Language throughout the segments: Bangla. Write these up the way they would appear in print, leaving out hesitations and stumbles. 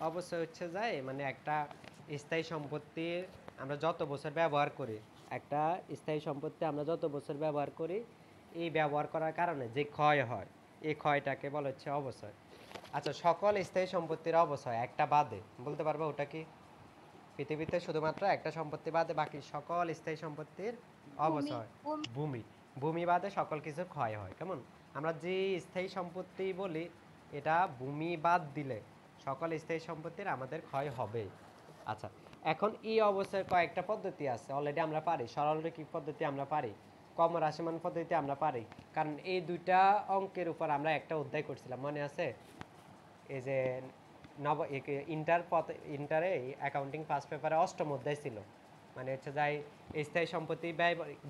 অবশ্যই হচ্ছে যায় মানে একটা স্থায়ী সম্পত্তির আমরা যত বছর ব্যবহার করি, একটা স্থায়ী সম্পত্তি আমরা যত বছর ব্যবহার করি, এই ব্যবহার করার কারণে যে ক্ষয় হয়, এই ক্ষয়টাকে বলা হচ্ছে অবশ্যই। আচ্ছা, সকল স্থায়ী সম্পত্তির অবশ্যই একটা বাদে বলতে পারবো ওটা কি? পৃথিবীতে শুধুমাত্র একটা সম্পত্তি বাদে বাকি সকল স্থায়ী সম্পত্তির ভূমি অবশ্যই। ভূমি ভূমি। ভূমি বাদে সকল কিছু ক্ষয় হয়, কেমন? আমরা যে স্থায়ী সম্পত্তি বলি, এটা ভূমি বাদ দিলে সকল স্থায়ী সম্পত্তির আমাদের ক্ষয় হবে। আচ্ছা, এখন এই অবস্থার কয়েকটা পদ্ধতি আছে, অলরেডি আমরা পারি। সরলরৈখিক পদ্ধতি আমরা পারি, ক্রমহ্রাসমান পদ্ধতি আমরা পারি। কারণ এই দুইটা অঙ্কের উপর আমরা একটা অধ্যায় করছিলাম, মনে আছে? এই যে ইন্টারে অ্যাকাউন্টিং ফার্স্ট পেপারে অষ্টম অধ্যায় ছিল, মানে হচ্ছে যাই স্থায়ী সম্পত্তি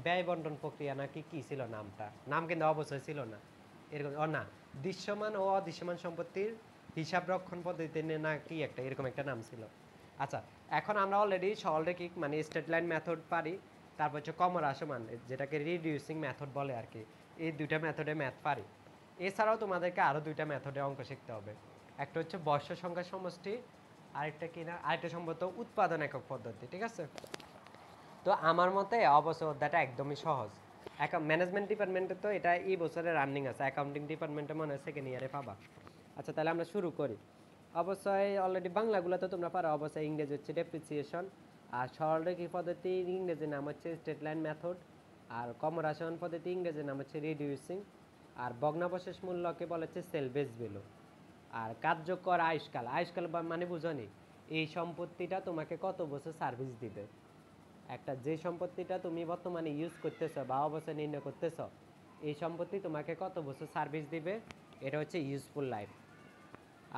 ব্যয় বন্টন প্রক্রিয়া নাকি কি ছিল নামটা, নাম কিন্তু অবশ্যই ছিল না এরকম, না, দৃশ্যমান ও অদৃশ্যমান সম্পত্তির হিসাব রক্ষণ পদ্ধতি না কি একটা এরকম একটা নাম ছিল। আচ্ছা, এখন আমরা অলরেডি সরলরৈখিক মানে স্ট্রেট লাইন মেথড পারি, তারপর হচ্ছে ক্রমহ্রাসমান যেটাকে রিডিউসিং মেথড বলে আর কি, এই দুইটা মেথডে ম্যাথ পারি। এছাড়াও তোমাদেরকে আরও দুইটা মেথডে অঙ্ক শিখতে হবে। একটা হচ্ছে বর্ষ সংখ্যার সমষ্টি, আরেকটা কি না, আরেকটা সম্ভবত উৎপাদন একক পদ্ধতি, ঠিক আছে? তো আমার মতে অবশ্য অধ্যায়টা একদমই সহজ। ম্যানেজমেন্ট ডিপার্টমেন্টে তো এটা এই বছরে রানিং আছে, অ্যাকাউন্টিং ডিপার্টমেন্টে মনে হয় সেকেন্ড ইয়ারে পাবা। আচ্ছা, তাহলে আমরা শুরু করি। অবশ্যই অলরেডি বাংলাগুলো তো তোমরা পারো, অবশ্যই ইংরেজি হচ্ছে ডেপ্রিসিয়েশন, আর সরলরৈখিক পদ্ধতির ইংরেজি নাম হচ্ছে স্ট্রেট লাইন মেথড, আর ক্রমহ্রাসমান পদ্ধতি ইংরেজি নাম হচ্ছে রিডিউসিং, আর ভগ্নাবশেষ মূল্যকে বলা হচ্ছে সেল বেস ভ্যালু। আর কার্যকর আয়ুষ্কাল, আয়ুষ্কাল মানে বুঝনি, এই সম্পত্তিটা তোমাকে কত বছর সার্ভিস দিবে। একটা যে সম্পত্তিটা তুমি বর্তমানে ইউজ করতেছো বা অবস্থা নির্ণয় করতেছো, এই সম্পত্তি তোমাকে কত বছর সার্ভিস দিবে, এটা হচ্ছে ইউজফুল লাইফ।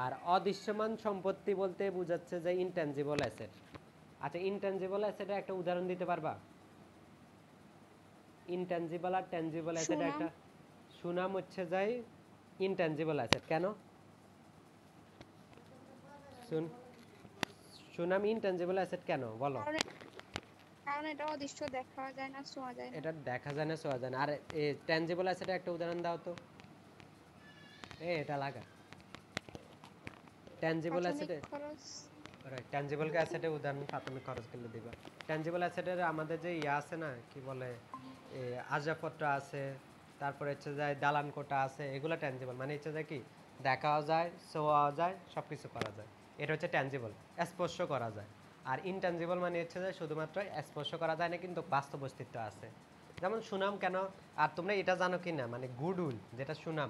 আর অদৃশ্যমান সম্পত্তি বলতে বোঝাচ্ছে যে ইনট্যাঞ্জিবল অ্যাসেট। আচ্ছা, ইনট্যাঞ্জিবল অ্যাসেটের একটা উদাহরণ দিতে পারবা? ইনট্যাঞ্জিবল আর ট্যাঞ্জিবল অ্যাসেট সুনাম একটা। সুনাম হচ্ছে যাই ইনট্যাঞ্জিবল অ্যাসেট, কেন? শুন, সুনাম ইনট্যাঞ্জিবল অ্যাসেট কেন বলো? কারণ কারণ এটা অদৃশ্য, দেখা যায় না, ছোঁয়া যায় না। এটা দেখা যায় না, ছোঁয়া যায় না। আর ট্যাঞ্জিবল অ্যাসেটের একটা উদাহরণ দাও তো। এটা লাগা ট্যাঞ্জিবল প্রাথমিক অ্যাসেটে, খরচ। রাইট, ট্যাঞ্জিবল অ্যাসেটের উদাহরণ প্রাথমিক খরচ করলে দিবা। ট্যাঞ্জিবল অ্যাসেটের আমাদের যে ইয়া আছে না, কি বলে, আসবাবপত্র আছে, তারপরে হচ্ছে যায় দালান কোঠা আছে, এগুলো ট্যাঞ্জিবল, মানে হচ্ছে যে কি দেখাও যায়, ছোঁয়াও যায়, সব কিছু করা যায়। এটা হচ্ছে ট্যাঞ্জিবল, স্পর্শ করা যায়। আর ইনট্যাঞ্জিবল মানে হচ্ছে যে শুধুমাত্র স্পর্শ করা যায় না কিন্তু বাস্তব অস্তিত্ব আছে। যেমন সুনাম কেন, আর তোমরা এটা জানো কি না, মানে গুডউইল যেটা সুনাম,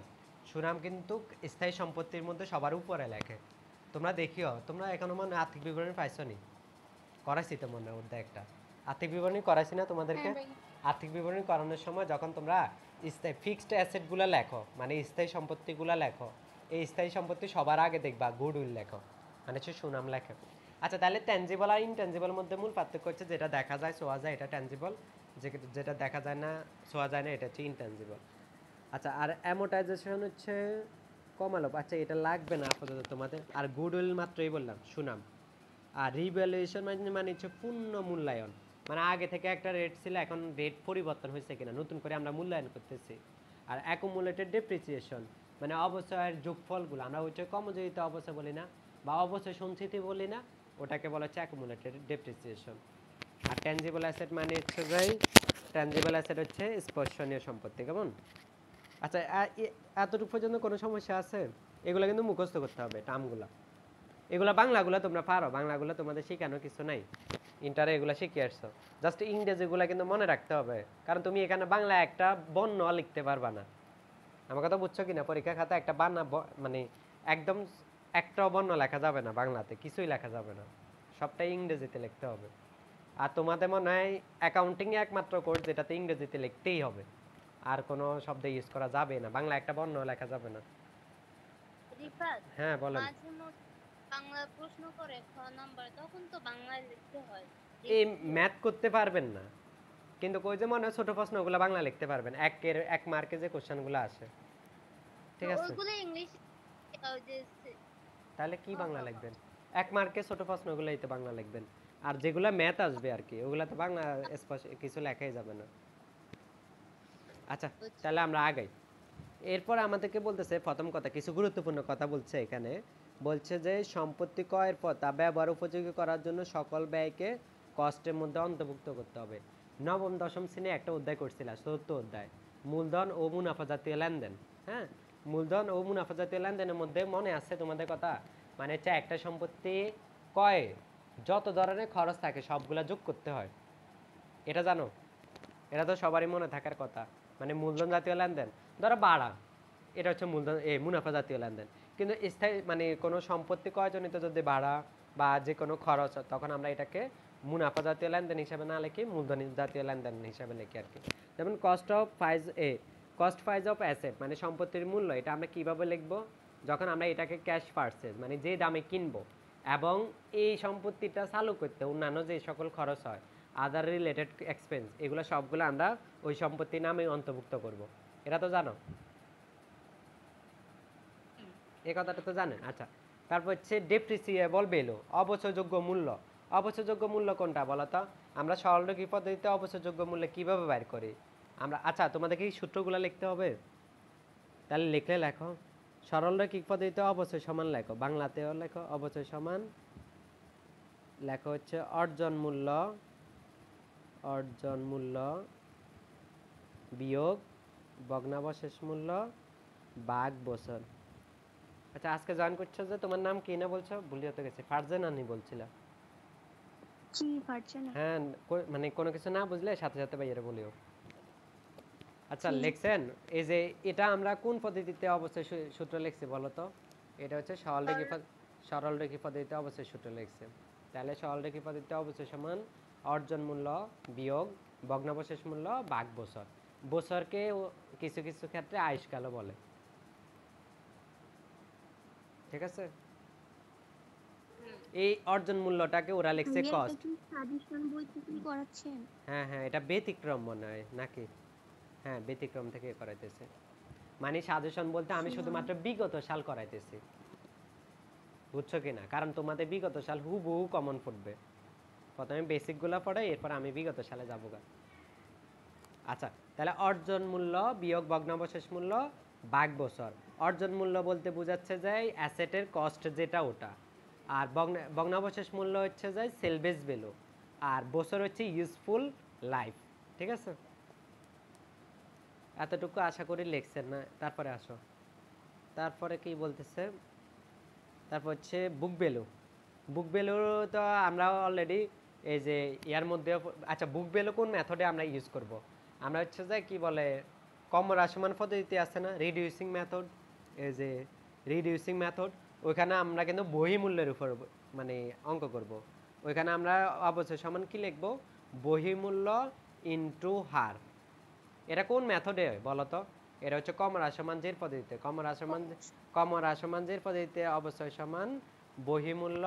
সুনাম কিন্তু স্থায়ী সম্পত্তির মধ্যে সবার উপরে লেখে। তোমরা দেখিও, তোমরা এখনো মনে আর্থিক বিবরণী পাইছো নি? করাইছি তো মনে অধ্যায় একটা আর্থিক বিবরণী করাইছি না তোমাদেরকে? হ্যাঁ ভাই। আর্থিক বিবরণী করানোর সময় যখন তোমরা স্থায়ী ফিক্সড অ্যাসেটগুলো লেখো, মানে স্থায়ী সম্পত্তিগুলো লেখো, এই স্থায়ী সম্পত্তি সবার আগে দেখবা গুডউইল লেখো, মানে হচ্ছে সুনাম লেখো। আচ্ছা, তাহলে ট্যাঞ্জিবল আর ইনট্যাঞ্জিবল মধ্যে মূল পার্থক্য হচ্ছে যেটা দেখা যায় ছোঁয়া যায় এটা ট্যাঞ্জিবল, যেটা দেখা যায় না ছোঁয়া যায় না এটা হচ্ছে ইনট্যাঞ্জিবল। আচ্ছা, আর অ্যামোর্টাইজেশন হচ্ছে কমালো, আচ্ছা এটা লাগবে না আপাতত তোমাদের। আর গুডউইল মাত্রই বললাম সুনাম। আর রিভ্যালুয়েশন মানে হচ্ছে পূর্ণ মূল্যায়ন, মানে আগে থেকে একটা রেট ছিল, এখন রেট পরিবর্তন হয়েছে কিনা, নতুন করে আমরা মূল্যায়ন করতেছি। আর অ্যাকুমুলেটেড ডেপ্রিসিয়েশন মানে অবচয়ের যোগফলগুলো, আমরা হচ্ছে কর্মজীবিত অবচয় বলি না বা অবচয় সঞ্চিতি বলি না, ওটাকে বলা হচ্ছে অ্যাকুমুলেটেড ডেপ্রিসিয়েশন। আর ট্যাঞ্জিবল অ্যাসেট মানে হচ্ছে ভাই, ট্যাঞ্জিবল অ্যাসেট হচ্ছে স্পর্শনীয় সম্পত্তি, কেমন? আচ্ছা, এতটুকু পর্যন্ত কোনো সমস্যা আছে? এগুলো কিন্তু মুখস্থ করতে হবে টার্মগুলো। এগুলো বাংলাগুলো তোমরা পারো, বাংলাগুলো তোমাদের শেখানো কিছু নাই, ইন্টারে এগুলো শিখে আসছো। জাস্ট ইংরেজিগুলো কিন্তু মনে রাখতে হবে, কারণ তুমি এখানে বাংলা একটা বর্ণ লিখতে পারবা না। আমার কথা বুঝছো কিনা? পরীক্ষা খাতা একটা বানা মানে একদম একটা বর্ণ লেখা যাবে না বাংলাতে, কিছুই লেখা যাবে না, সবটাই ইংরেজিতে লিখতে হবে। আর তোমাদের মনে হয় অ্যাকাউন্টিং একমাত্র কোর্স যেটাতে ইংরেজিতে লিখতেই হবে, আর কোনো শব্দ ইউজ করা যাবে না, বাংলা একটা বর্ণ লেখা যাবে না। রিফাত, হ্যাঁ বলেন। মাঝে মধ্যে বাংলা প্রশ্ন করে খ নাম্বার, তখন তো বাংলায় লিখতে হয়, এই দেখি কি ম্যাথ করতে পারবেন না, কিন্তু কই যে মনে হয় ছোট প্রশ্নগুলো বাংলা লিখতে পারবেন, এক মার্কে যে কোশ্চেনগুলো আসে, তো ঠিক আছে? ওইগুলো ইংলিশ যে তাহলে কি হ হ বাংলা হ লিখবেন? এক মার্কে ছোট প্রশ্নগুলোই তো বাংলা লিখবেন, আর যেগুলা ম্যাথ আসবে আর কি ওগুলা তো বাংলা স্পষ্ট কিছু লেখাই যাবে না। আচ্ছা, বুঝছি। তাহলে আমরা আগাই। এরপর আমাদেরকে বলতেছে প্রথম কথা, কিছু গুরুত্বপূর্ণ কথা বলছে এখানে। বলছে যে সম্পত্তি ক্রয়ের পর তা ব্যবহার উপযোগী করার জন্য সকল ব্যয়কে কষ্টের মধ্যে অন্তর্ভুক্ত করতে হবে। নবম দশম শ্রেণী একটা অধ্যায় করছিলাম, চতুর্থ অধ্যায়, মূলধন ও মুনাফা জাতীয় লেনদেন। হ্যাঁ, মূলধন ও মুনাফা জাতীয় লেনদেনের মধ্যে মনে আছে তোমাদের কথা, মানে হচ্ছে একটা সম্পত্তি ক্রয়ে যত ধরনের খরচ থাকে সবগুলা যোগ করতে হয়, এটা জানো? এটা তো সবারই মনে থাকার কথা। মানে মূলধন জাতীয় লেনদেন ধরো ভাড়া, এটা হচ্ছে মূলধন মুনাফা জাতীয় লেনদেন। কিন্তু স্থায়ী মানে কোনো সম্পত্তি ক্রয়জনিত যদি ভাড়া বা যে কোনো খরচ, তখন আমরা এটাকে মুনাফা জাতীয় লেনদেন হিসাবে না লিখি, মূলধন জাতীয় লেনদেন হিসাবে লিখি আর কি। যেমন কস্ট প্রাইস অফ অ্যাসেট মানে সম্পত্তির মূল্য, এটা আমরা কিভাবে লিখবো? যখন আমরা এটাকে ক্যাশ পারচেজ মানে যে দামে কিনবো, এবং এই সম্পত্তিটা চালু করতে অন্যান্য যে সকল খরচ হয়, আদার রিলেটেড এক্সপেন্স, এগুলো সবগুলো আমরা ওই সম্পত্তির নামে অন্তর্ভুক্ত করব। এটা তো জানো, এই কথাটা তো জানেন। আচ্ছা, তারপর হচ্ছে ডেপ্রিসিয়েবল ভ্যালু, অবচয়যোগ্য মূল্য। অবচয়যোগ্য মূল্য কোনটা বলো তো? আমরা সরলরৈখিক পদ্ধতিতে অবচয়যোগ্য মূল্য কিভাবে বের করি আমরা? আচ্ছা, তোমাদেরকে এই সূত্রগুলো লিখতে হবে, তাহলে লিখলে লেখো। সরলরৈখিক পদ্ধতিতে অবচয় সমান লেখো, বাংলাতেও লেখো অবচয় সমান, লেখো হচ্ছে অর্জন মূল্য বিয়োগ ভগ্নাবশেষ মূল্য ভাগ বছর। আচ্ছা, আজকে জয়েন করছো যে তোমার নাম কি না বলছো? ভুলে যেতে গেছে, ফারজানা নি বলছিলা। জি ফারজানা। হ্যাঁ, মানে কোনো কিছু না বুঝলে সাথে সাথে ভাইয়েরা বলিও। আচ্ছা, জি। লিখছেন এই যে এটা আমরা কোন পদ্ধতিতে অবশ্যই সূত্র লিখছি বলো তো? এটা হচ্ছে সরলরেখি পদ্ধতিতে অবশ্যই সূত্র লিখছে। তাহলে সরলরেখি পদ্ধতিতে অবশ্যই সমান অর্জন মূল্য বিয়োগ ভগ্নাবশেষ মূল্য ভাগ বছর। বছরকে কিছু কিছু ক্ষেত্রে আয়ুষ্কালও বলে, ঠিক আছে? এই অর্জন মূল্যটাকে ওরা লিখছে ভাইয়া এটা কস্ট। কি সাজেশন বই থেকে করাচ্ছেন? হ্যাঁ হ্যাঁ, এটা ব্যতিক্রম মনে হয় নাকি? হ্যাঁ, ব্যতিক্রম থেকে করাইতেছে। মানে সাজেশন বলতে আমি শুধুমাত্র বিগত সাল করাইতেছি, বুঝছো কিনা? কারণ তোমাদের বিগত সাল হুবহু কমন পড়বে। প্রথমে বেসিকগুলো পড়ে, এরপর আমি বিগত সালে যাবো গা। আচ্ছা, তাহলে অর্জন মূল্য বিয়োগ ভগ্নাবশেষ মূল্য ভাগ বছর। অর্জন মূল্য বলতে বোঝাচ্ছে যে অ্যাসেটের কস্ট যেটা ওটা, আর ভগ্নাবশেষ মূল্য হচ্ছে যে সেলভেজ ভ্যালু, আর বছর হচ্ছে ইউজফুল লাইফ, ঠিক আছে? এতটুকু আশা করি লিখছেন না? তারপরে আসো, তারপরে কি বলতেছে? তারপর হচ্ছে বুক ভ্যালু। বুক ভ্যালু তো আমরা অলরেডি এই যে ইয়ার মধ্যে, আচ্ছা বুক ভ্যালু কোন মেথডে আমরা ইউজ করব? আমরা হচ্ছে যে কি বলে ক্রমহ্রাসমান পদ্ধতিতে আছে না, রিডিউসিং মেথড, এই যে রিডিউসিং মেথড, ওইখানে আমরা কিন্তু বহিমূল্যের উপর মানে অঙ্ক করব। ওইখানে আমরা অবশ্যই সমান কি লিখব? বহিমূল্য ইনটু হার। এটা কোন মেথডে বলো তো? এটা হচ্ছে ক্রমহ্রাসমানজের পদ্ধতিতে। ক্রমহ্রাসমানজের পদ্ধতিতে অবশ্যই সমান বহিমূল্য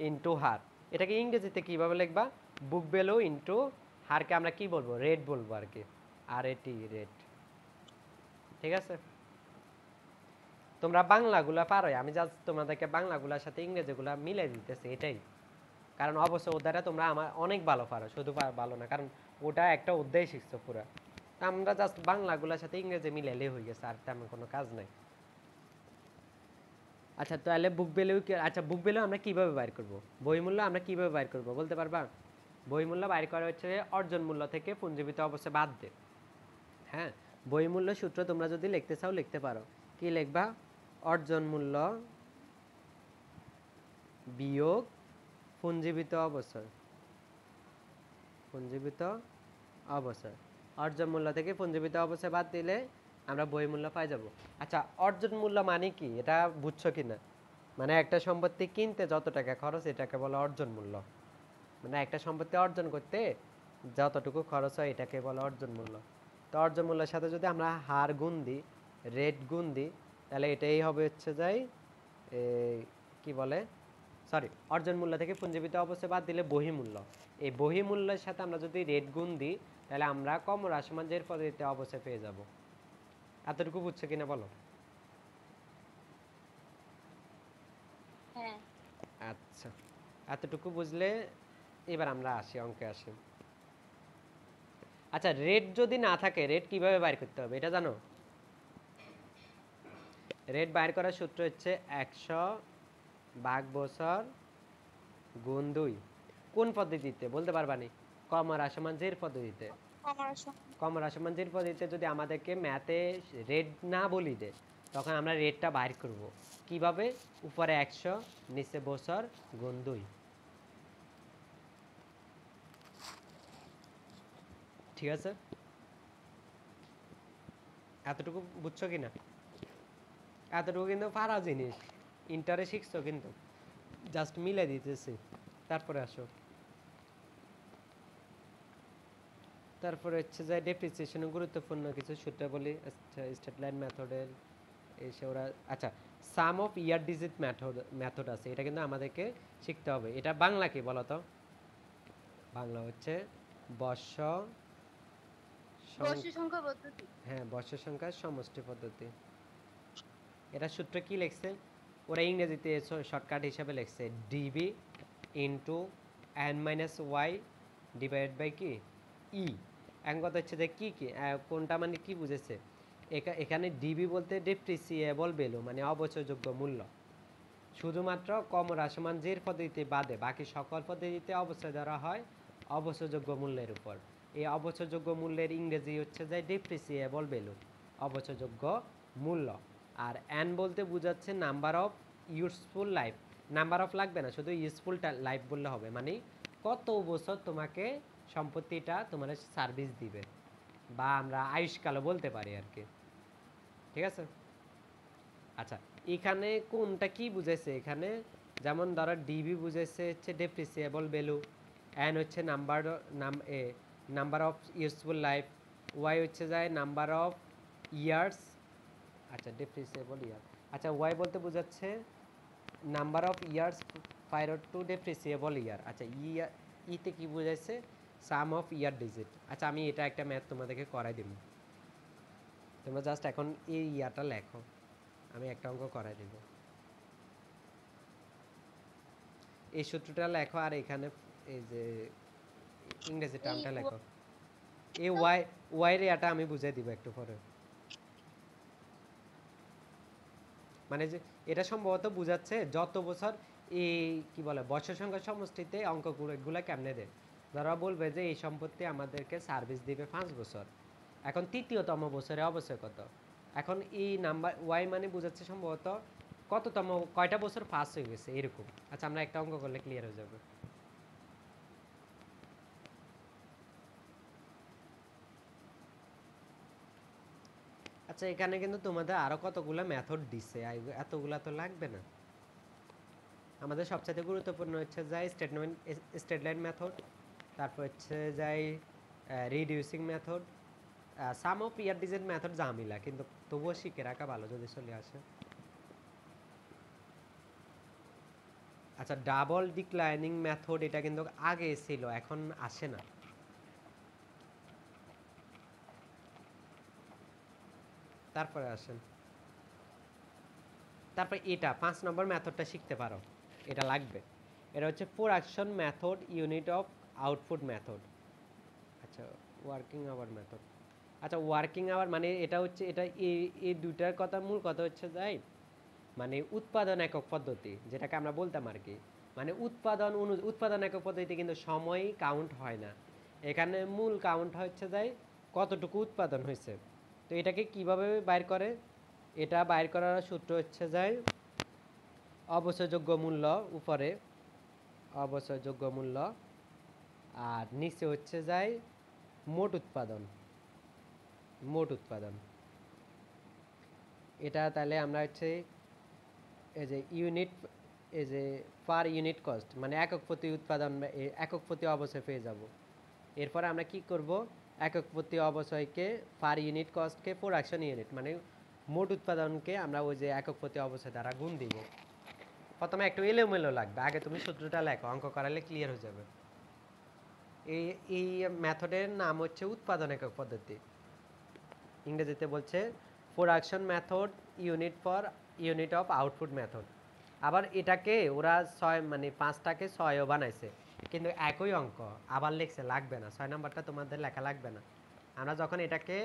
ইনটু হার। এটাকে ইংরেজিতে কিভাবে লিখবা? বুক ভ্যালু ইনটু হারকে আমরা কি বলবো? রেট বলবো আর কি, RAT, রেট, ঠিক আছে? তোমরা বাংলাগুলা পারো, আমি জাস্ট তোমাদেরকে বাংলাগুলার সাথে ইংরেজিগুলা মিলাই দিতেছি, এটাই। কারণ অবশ্য অধ্যায়টা তোমরা আমার অনেক ভালো পারো, শুধু ভালো না, কারণ ওটা একটা অধ্যায় শিখছো পুরা। আমরা জাস্ট বাংলাগুলোর সাথে ইংরেজি মিলাইলে হয়ে গেছে, আর তেমন কোনো কাজ নাই। আচ্ছা, তাহলে বুক ভ্যালু, আচ্ছা বুক ভ্যালু আমরা কিভাবে বাইর করব? বইমূল্য আমরা কিভাবে বাইর করব বলতে পারবা? বইমূল্য বাইর করা হচ্ছে অর্জন মূল্য থেকে পুঞ্জীভূত অবস্থায় বাদ দে। হ্যাঁ, বইমূল্য সূত্র তোমরা যদি লিখতে চাও লিখতে পারো। কি লিখবা? অর্জন মূল্য বিয়োগ পুঞ্জীভূত অবস্থায়, পুঞ্জীভূত অবস্থায়। অর্জন মূল্য থেকে পুঞ্জীভূত অবস্থায় বাদ দিলে আমরা বই মূল্য পাই যাব। আচ্ছা, অর্জন মূল্য মানে কি এটা বুঝছো কিনা? মানে একটা সম্পত্তি কিনতে যত টাকা খরচ এটাকে বলে অর্জন মূল্য। মানে একটা সম্পত্তি অর্জন করতে যতটুকু খরচ হয় এটাকে বলে অর্জন মূল্য। তো অর্জন মূল্যের সাথে যদি আমরা হার গুণ দিই, রেট গুণ দিই, তাহলে এটাই হবে হচ্ছে যাই কি বলে, সরি, অর্জন মূল্য থেকে পুঞ্জীভূত অবস্থায় বাদ দিলে বহিমূল্য। এই বহিমূল্যের সাথে আমরা যদি রেট গুণ দিই, তাহলে আমরা ক্রমহ্রাসমানজের পদ্ধতিতে অবস্থায় পেয়ে যাব। এতটুকু বুঝছো কিনা বলো? হ্যাঁ। আচ্ছা, এতটুকু বুঝলে এবার আমরা আসি, অঙ্কে আসি। আচ্ছা, রেট যদি না থাকে রেট কিভাবে বাইর করতে হবে এটা জানো? রেট বাইর করার সূত্র হচ্ছে 100 ভাগ বছর গুণ 2 কোন পদ্ধতিতে বলতে পারবানি? কম আর সমান জের পদ্ধতিতে। কমার সমান। কম আর সমান জের পদ্ধতিতে যদি আমাদেরকে ম্যাথে রেট না বলি দে, তখন আমরা রেটটা বাইর করব কিভাবে? উপরে 100 নিচে বছর গুণ 2। ঠিক আছে, এতটুকু বুঝছো কিনা? এতটুকু কিন্তু পারা জিনিস, ইন্টারে শিখছো কিন্তু, জাস্ট মিলে দিতেছি। তারপরে আসো, তারপরে হচ্ছে যে ডেপ্রিসিয়েশনের গুরুত্বপূর্ণ কিছু সূত্র বলি। আচ্ছা, স্টেট লাইন মেথডের এসে ওরা, আচ্ছা সাম অফ ইয়ার ডিজিট মেথড আছে, এটা কিন্তু আমাদেরকে শিখতে হবে। এটা বাংলা কি বলো তো? বাংলা হচ্ছে বর্ষ বর্ষ সংখ্যা পদ্ধতি। হ্যাঁ, বর্ষ সংখ্যার সমষ্টি পদ্ধতি। এটা সূত্র কি লিখছে ওরা? ইংরেজিতে শর্টকাট হিসাবে লিখছে DB into N minus Y divide by কি ই। এখন কথা হচ্ছে যে কি কি কোনটা মানে কি বুঝেছে? এখানে ডিবি বলতে ডেপ্রিসিয়েবল ভ্যালু, মানে অবচয়যোগ্য মূল্য। শুধুমাত্র কম হ্রাসমান জের পদ্ধতিতে বাদে বাকি সকল পদ্ধতিতে অবচয় ধরা হয় অবচয়যোগ্য মূল্যের উপর। এই অবচয়যোগ্য মূল্যের ইংরেজি হচ্ছে যে ডেপ্রিসিয়েবল ভ্যালু, অবচয়যোগ্য মূল্য। আর এন বলতে বোঝাচ্ছে number of useful life. Number of লাগবে না, শুধু ইউজফুল লাইফ বললে হবে, মানে কত বছর তোমাকে সম্পত্তিটা তোমার সার্ভিস দিবে, বা আমরা আয়ুষ্কালও বলতে পারি আর কি। ঠিক আছে, আচ্ছা এখানে কোনটা কি বুঝাইছে? এখানে যেমন ধরো ডিবি বুঝাইছে হচ্ছে ডেপ্রিসিয়েবল ভ্যালু, এন হচ্ছে number of useful life, Y হচ্ছে যায় নাম্বার অফ ইয়ার্স। আচ্ছা ডেপ্রিসিয়েবল ইয়ার, আচ্ছা ওয়াই বলতে বোঝাচ্ছে number of years prior to depreciable year. আচ্ছা ইতে কি বুঝাইছে? Sum of year digit. আচ্ছা আমি এটা একটা ম্যাথ তোমাদেরকে করাই দিব, তোমরা জাস্ট এখন এই ইয়াটা লেখো, আমি একটা অঙ্ক করাই দিব। এই সূত্রটা লেখো, আর এখানে এই যে ইংরেজি টার্মটা লেখো। এই ওয়াই রে এটা আমি বুঝাই দিব একটু পরে। মানে যে এটা সম্ভবত বুঝাচ্ছে যত বছর এই কি বলে বর্ষ সংখ্যা সমষ্টিতে অঙ্কগুলো কেমনে দেয়। ধরা বলবে যে এই সম্পত্তি আমাদেরকে সার্ভিস দিবে 5 বছর, এখন তৃতীয়তম বছরে অবশ্যই কত। এখন এই নাম্বার ওয়াই মানে বোঝাচ্ছে সম্ভবত কততম, কয়টা বছর পাস হয়ে গেছে এরকম। আচ্ছা আমরা একটা অঙ্ক করলে ক্লিয়ার হয়ে যাবে। আচ্ছা এখানে কিন্তু তোমাদের আরো কতগুলো মেথড দিছে, এতগুলা তো লাগবে না। আমাদের সবচেয়ে গুরুত্বপূর্ণ হচ্ছে যাই স্টেট লাইন মেথড, তারপর হচ্ছে যাই reducing method, some of year digit method Jamila, কিন্তু তবুও শিখে রাখা ভালো যদি চলে আসে। আচ্ছা ডাবল ডিক্লাইনিং মেথড, এটা কিন্তু আগে ছিল, এখন আসে না। তারপরে আসেন, তারপর এটা 5 নম্বর মেথডটা শিখতে পারো, এটা লাগবে। এটা হচ্ছে production method unit of output method. আচ্ছা ওয়ার্কিং আওয়ার মেথড, আচ্ছা ওয়ার্কিং আওয়ার মানে এটা হচ্ছে এটা এই দুইটার কথা, মূল কথা হচ্ছে যাই মানে উৎপাদন একক পদ্ধতি, যেটাকে আমরা বলতাম আর কি। মানে উৎপাদন একক পদ্ধতিতে কিন্তু সময় কাউন্ট হয় না, এখানে মূল কাউন্ট হচ্ছে যাই কতটুকু উৎপাদন হয়েছে। তো এটাকে কিভাবে বাইর করে? এটা বাইর করার সূত্র হচ্ছে যাই অবচয়যোগ্য মূল্য উপরে, অবচয়যোগ্য মূল্য, আর নিচে হচ্ছে যাই মোট উৎপাদন, মোট উৎপাদন। এটা তাহলে আমরা হচ্ছে এই যে ইউনিট, এই যে পার ইউনিট কস্ট মানে একক প্রতি উৎপাদন, একক প্রতি অবচয় পেয়ে যাব। এরপরে আমরা কি করব? একক প্রতি অবচয়কে পার ইউনিট কস্টকে প্রোডাকশন ইউনিট মানে মোট উৎপাদনকে আমরা ওই যে একক প্রতি অবচয় দ্বারা গুণ দিব। প্রথমে একটু এলোমেলো লাগবে, আগে তুমি সূত্রটা লেখো, অঙ্ক করালে ক্লিয়ার হয়ে যাবে। এই এই মেথডের নাম হচ্ছে উৎপাদন একক পদ্ধতি, ইংরেজিতে বলছে production method unit of output method. আবার এটাকে ওরা 6 মানে 5টাকে 6ও বানাইছে, কিন্তু একই অঙ্ক আবার লিখছে, লাগবে না 6 নাম্বারটা তোমাদের লেখা লাগবে না। আমরা যখন এটাকে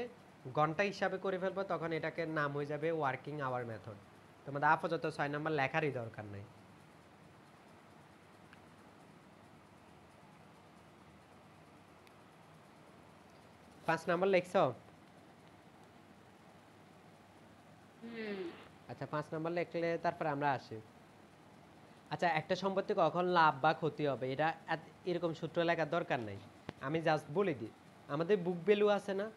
ঘন্টা হিসাবে করে ফেলবো তখন এটাকে নাম হয়ে যাবে ওয়ার্কিং আওয়ার মেথড, তোমাদের আপাতত 6 নাম্বার লেখারই দরকার নাই। 5 নাম্বার লিখছো? হুম। আচ্ছা 5 নাম্বার লিখলে তারপরে আমরা আসি। আচ্ছা একটা সম্পত্তি কখন লাভ বা ক্ষতি হবে এটা এরকম সূত্র লেখার দরকার নাই। আমি জাস্ট বলে দিই। আমাদের বুক ভ্যালু আছে না?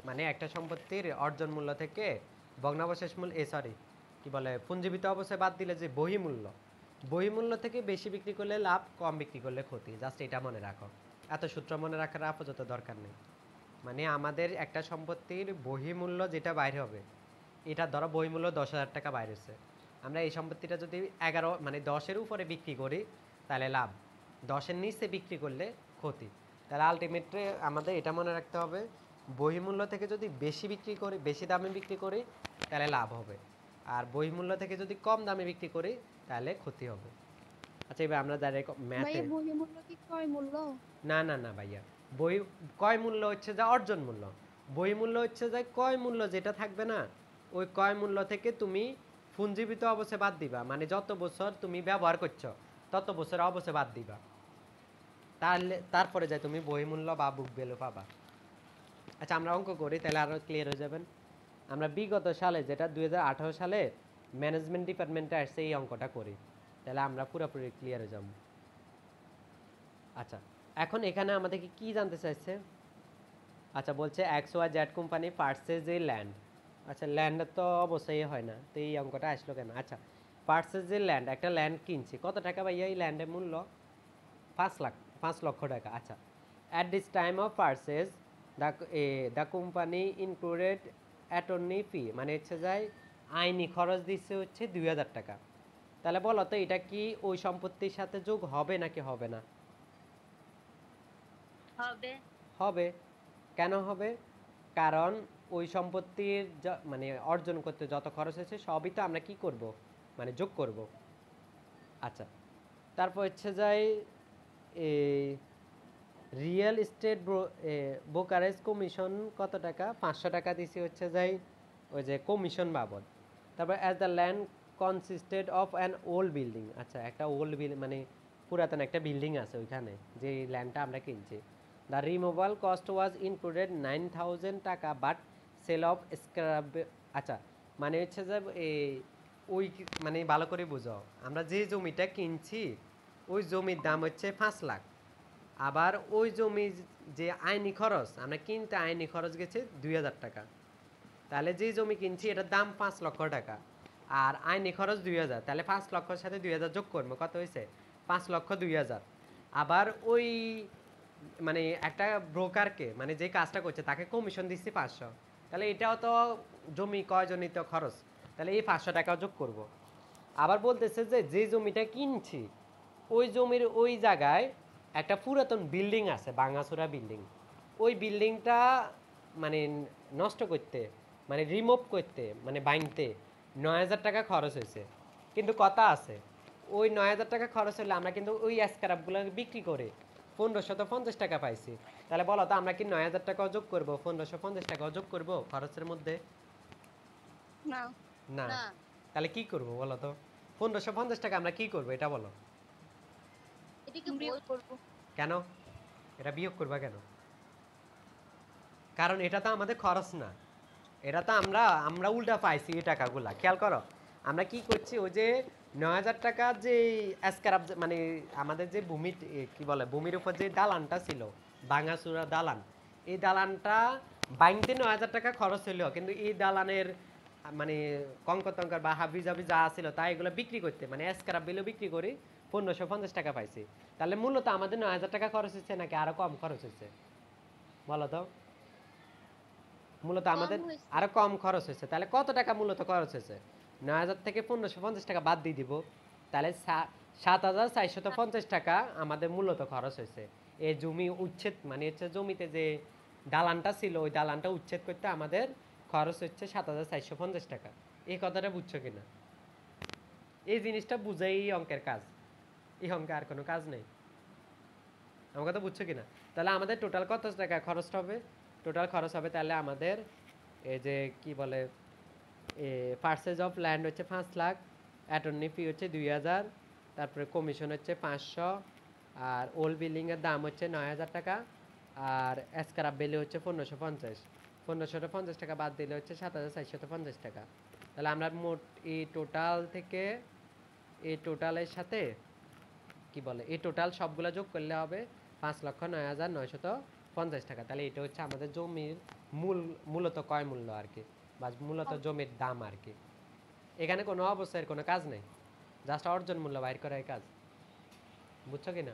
মানে একটা সম্পত্তির অর্জন মূল্য থেকে ভগ্নাবশেষ মূল্য সরি কি বলে পুঞ্জীবিত অবস্থায় বাদ দিলে যে বহিমূল্য, বহিমূল্য থেকে বেশি বিক্রি করলে লাভ, কম বিক্রি করলে ক্ষতি। জাস্ট এটা মনে রাখো। এত সূত্র মনে রাখার আপাতত দরকার নেই। মানে আমাদের একটা সম্পত্তির বহিমূল্য যেটা বাইরে হবে, এটা ধরো বহিমূল্য 10,000 টাকা বাইরে হচ্ছে, আমরা এই সম্পত্তিটা যদি 11 মানে 10-এর উপরে বিক্রি করি তাহলে লাভ, 10-এর নিচে বিক্রি করলে ক্ষতি। তাহলে আলটিমেটলি আমাদের এটা মনে রাখতে হবে, বহিমূল্য থেকে যদি বেশি বিক্রি করি, বেশি দামে বিক্রি করি তাহলে লাভ হবে, আর বহিমূল্য থেকে যদি কম দামে বিক্রি করি তাহলে ক্ষতি হবে। আচ্ছা এবার আমরা ডাইরেক্ট ম্যাথে। ভাইয়া বহির্মূল্য কি ক্রয় মূল্য? না না না ভাইয়া, বই ক্রয় মূল্য হচ্ছে যা অর্জন মূল্য, বই মূল্য হচ্ছে যে ক্রয় মূল্য যেটা থাকবে না, ওই ক্রয় মূল্য থেকে তুমি পুঞ্জীবিত অবস্থায় বাদ দিবা, মানে যত বছর তুমি ব্যবহার করছো তত বছর অবস্থায় বাদ দিবা, তাহলে তারপরে যাই তুমি বই মূল্য বা বুক ভ্যালু পাবা। আচ্ছা আমরা অঙ্ক করি তাহলে আরো ক্লিয়ার হয়ে যাবেন। আমরা বিগত সালে যেটা 2018 সালে ম্যানেজমেন্ট ডিপার্টমেন্টে আসছে এই অঙ্কটা করি, তাহলে আমরা পুরোপুরি ক্লিয়ার হয়ে যাব। আচ্ছা এখন এখানে আমাদেরকে কি জানতে চাইছে? আচ্ছা বলছে X Y Z company purchases a land. আচ্ছা ল্যান্ডের তো অবশ্যই হয় না, তো এই অঙ্কটা আসলো কেন? আচ্ছা পার্সেস এ ল্যান্ড, একটা ল্যান্ড কিনছি, কত টাকা ভাইয়া এই ল্যান্ডের মূল্য? 5 লক্ষ টাকা। আচ্ছা at this time of purchase the company included attorney fee, মানে হচ্ছে যায় আইনি খরচ দিচ্ছে হচ্ছে 2,000 টাকা। তাহলে বলো তো এটা কি ওই সম্পত্তির সাথে যোগ হবে নাকি হবে না? হবে। হবে। কেন হবে? কারণ ওই সম্পত্তির মানে অর্জন করতে যত খরচ হয়েছে সবই তো আমরা কি করব, মানে যোগ করব। আচ্ছা তারপর হচ্ছে যাই এই রিয়েল এস্টেট ব্রোকারেজ কমিশন কত টাকা? 500 টাকা দিছি হচ্ছে যাই ওই যে কমিশন বাবদ। তারপর as the land কনসিস্টেড of an old building, আচ্ছা একটা ওল্ড বিল্ডিং মানে পুরাতন একটা বিল্ডিং আছে ওইখানে যে ল্যান্ডটা আমরা কিনছি। The removal cost was included 9,000 টাকা বাট সেল অফ স্ক্র্যাপ। আচ্ছা মানে হচ্ছে যে ওই মানে ভালো করে বুঝো, আমরা যে জমিটা কিনছি ওই জমির দাম হচ্ছে 5 লাখ, আবার ওই জমি যে আইনি খরচ আমরা কিনতে আইনি খরচ গেছে 2,000 টাকা, তাহলে যে জমি কিনছি এটার দাম 5 লক্ষ টাকা আর আইনি খরচ 2,000, তাহলে 5 লক্ষর সাথে 2,000 যোগ করবো, কত হয়েছে? 5,02,000। আবার ওই মানে একটা ব্রোকারকে মানে যে কাজটা করছে তাকে কমিশন দিচ্ছি 500, তাহলে এটাও তো জমি ক্রয়জনিত খরচ, তাহলে এই 500 টাকাও যোগ করব। আবার বলতেছে যে যে জমিটা কিনছি ওই জমির ওই জায়গায় একটা পুরাতন বিল্ডিং আছে, ভাঙাচোরা বিল্ডিং, ওই বিল্ডিংটা মানে নষ্ট করতে মানে রিমুভ করতে মানে ভাঙতে 9,000 টাকা খরচ হয়েছে। কিন্তু কথা আছে ওই 9,000 টাকা খরচ হলে আমরা কিন্তু ওই স্ক্র্যাপগুলো বিক্রি করে 1,550 টাকা পাইছি, তাহলে বলো তো আমরা কি 9,000 টাকাও যোগ করবো, 1,550 টাকাও যোগ করবো খরচের মধ্যে? না। না। না। তাহলে কি করবো বলো তো? 1,550 টাকা আমরা কি করবো এটা বলো? এটাকে বিয়োগ করব। কেন এটা বিয়োগ করবা কেন? কারণ এটা তো আমাদের খরচ না, এটা তো আমরা আমরা উল্টা পাইছি এই টাকাগুলা। খেয়াল করো আমরা কি করছি, ওই যে 9,000 টাকা যে স্ক্র্যাপ মানে আমাদের যে ভূমি কি বলে ভূমির উপর যে দালানটা ছিল ভাঙাচুরা দালান, এই দালানটা বাইনতে 9,000 টাকা খরচ হইলো, কিন্তু এই দালানের মানে কঙ্কর টঙ্কর বা হাবি জাবি যা ছিল তা এগুলো বিক্রি করতে মানে স্ক্র্যাপ বিলও বিক্রি করি 1,550 টাকা পাইছি। তাহলে মূলত আমাদের 9,000 টাকা খরচ হচ্ছে নাকি আরো কম খরচ হচ্ছে বলো তো? মূলত কম আমাদের হয়েছে। আরো কম খরচ হয়েছে। তাহলে কত টাকা মূলত খরচ হয়েছে? 9,000 থেকে 1,550 টাকা বাদ দিয়ে দিব, তাহলে 7,450 টাকা আমাদের মূলত খরচ হয়েছে। এই জমি উচ্ছেদ মানে হচ্ছে জমিতে যে দালানটা ছিল ওই দালানটা উচ্ছেদ করতে আমাদের খরচ হচ্ছে 7,450 টাকা। এই কথাটা বুঝছো কিনা? এই জিনিসটা বুঝাই অঙ্কের কাজ, এই অঙ্কে আর কোনো কাজ নেই। আমার কথা বুঝছো কিনা? তাহলে আমাদের টোটাল কত টাকা খরচ হবে? টোটাল খরচ হবে তাহলে আমাদের এই যে কি বলে পার্সেজ অফ ল্যান্ড হচ্ছে 5 লাখ, অ্যাটর্নি ফি হচ্ছে 2,000, তারপরে কমিশন হচ্ছে 500, আর ওল্ড বিল্ডিংয়ের দাম হচ্ছে 9,000 টাকা, আর স্ক্র্যাপ ভ্যালু হচ্ছে 1550। 1550 টাকা বাদ দিলে হচ্ছে 7450 টাকা। তাহলে আমরা মোট এই টোটাল থেকে এই টোটালের সাথে কি বলে এই টোটাল সবগুলো যোগ করলে হবে 5,09,950 টাকা। তাহলে এটা হচ্ছে আমাদের জমির মূলত ক্রয় মূল্য আর কি, বা মূলত জমির দাম আর কি। এখানে কোনো অবস্থায় কোনো কাজ নেই, জাস্ট অর্জন মূল্য বাইর করার কাজ। বুঝছো কি না?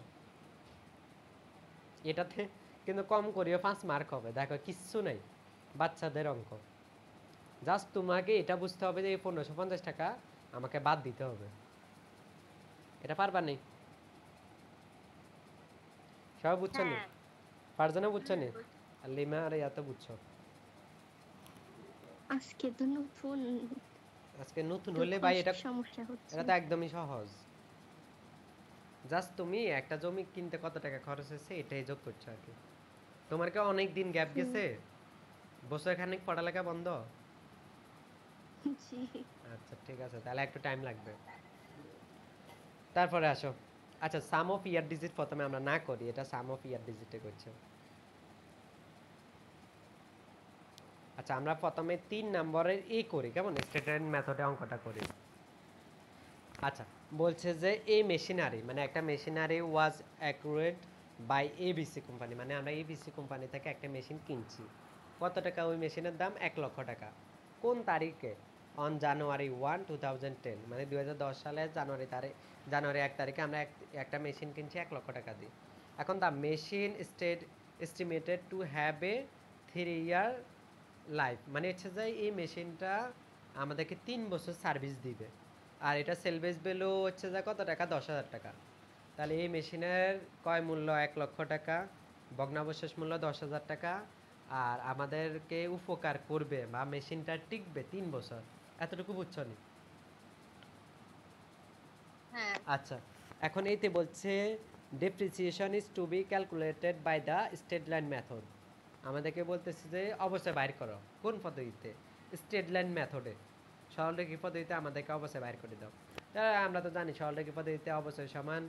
এটাতে কিন্তু কম করিও 5 মার্ক হবে, দেখো কিচ্ছু নেই, বাচ্চাদের অঙ্ক। জাস্ট তোমাকে এটা বুঝতে হবে যে এই 1550 টাকা আমাকে বাদ দিতে হবে, এটা পারবা নেই? সবাই বুঝছো নি? হ্যাঁ ফারজানা বুঝছো নি? বুঝছি। আর লিমা আর ইয়াতে বুঝছো? আজকে তো নতুন, আজকে নতুন তো হলে ভাই এটা সমস্যা হচ্ছে। এটা তো একদমই সহজ। জাস্ট তুমি একটা জমি কিনতে কত টাকা খরচ হয়েছে এটাই যোগ করছো আর কি। তোমার কি অনেক দিন গ্যাপ গেছে? বছর খানেক পড়ালেখা বন্ধ? জি। আচ্ছা ঠিক আছে, তাহলে একটু টাইম লাগবে। তারপরে আসো, আচ্ছা সাম অফ ইয়ার ডিজিট প্রথমে আমরা না করি, এটা সাম অফ ইয়ার ডিজিটে করছে। আচ্ছা আমরা প্রথমে 3 নম্বরের করি, কেমন স্ট্যান্ডার্ড মেথডে অঙ্কটা করি। আচ্ছা বলছে যে এই মেশিনারি মানে একটা machinery was acquired by ABC company, মানে আমরা এবিসি কোম্পানি থেকে একটা মেশিন কিনছি। কত টাকা ওই মেশিনের দাম? 1,00,000 টাকা। কোন তারিখে? অন জানুয়ারি 1, 2010, মানে 2010 সালের জানুয়ারি 1 তারিখে আমরা একটা মেশিন কিনছি 1,00,000 টাকা দিয়ে। এখন the machine estimated to have a 3 year life, মানে হচ্ছে যে এই মেশিনটা আমাদেরকে 3 বছর সার্ভিস দিবে। আর এটা সেলভেজ ভ্যালু হচ্ছে যে কত টাকা? 10,000 টাকা। তাহলে এই মেশিনের ক্রয় মূল্য 1,00,000 টাকা, ভগ্নাবশেষ মূল্য 10,000 টাকা, আর আমাদেরকে উপকার করবে বা মেশিনটা টিকবে 3 বছর। এতটুকু বুঝছো নি? হ্যাঁ আচ্ছা এখন এইতে বলছে depreciation is to be calculated by the straight line method. আমাদেরকে বলতেছে যে অবশ্যই বাইর করো কোন পদ্ধতিতে? স্ট্রেট লাইন মেথডে, সরলরেখী পদ্ধতিতে আমাদেরকে অবশ্যই বাইর করে দাও। তাহলে আমরা তো জানি সরলরেখী পদ্ধতিতে অবশ্যই সমান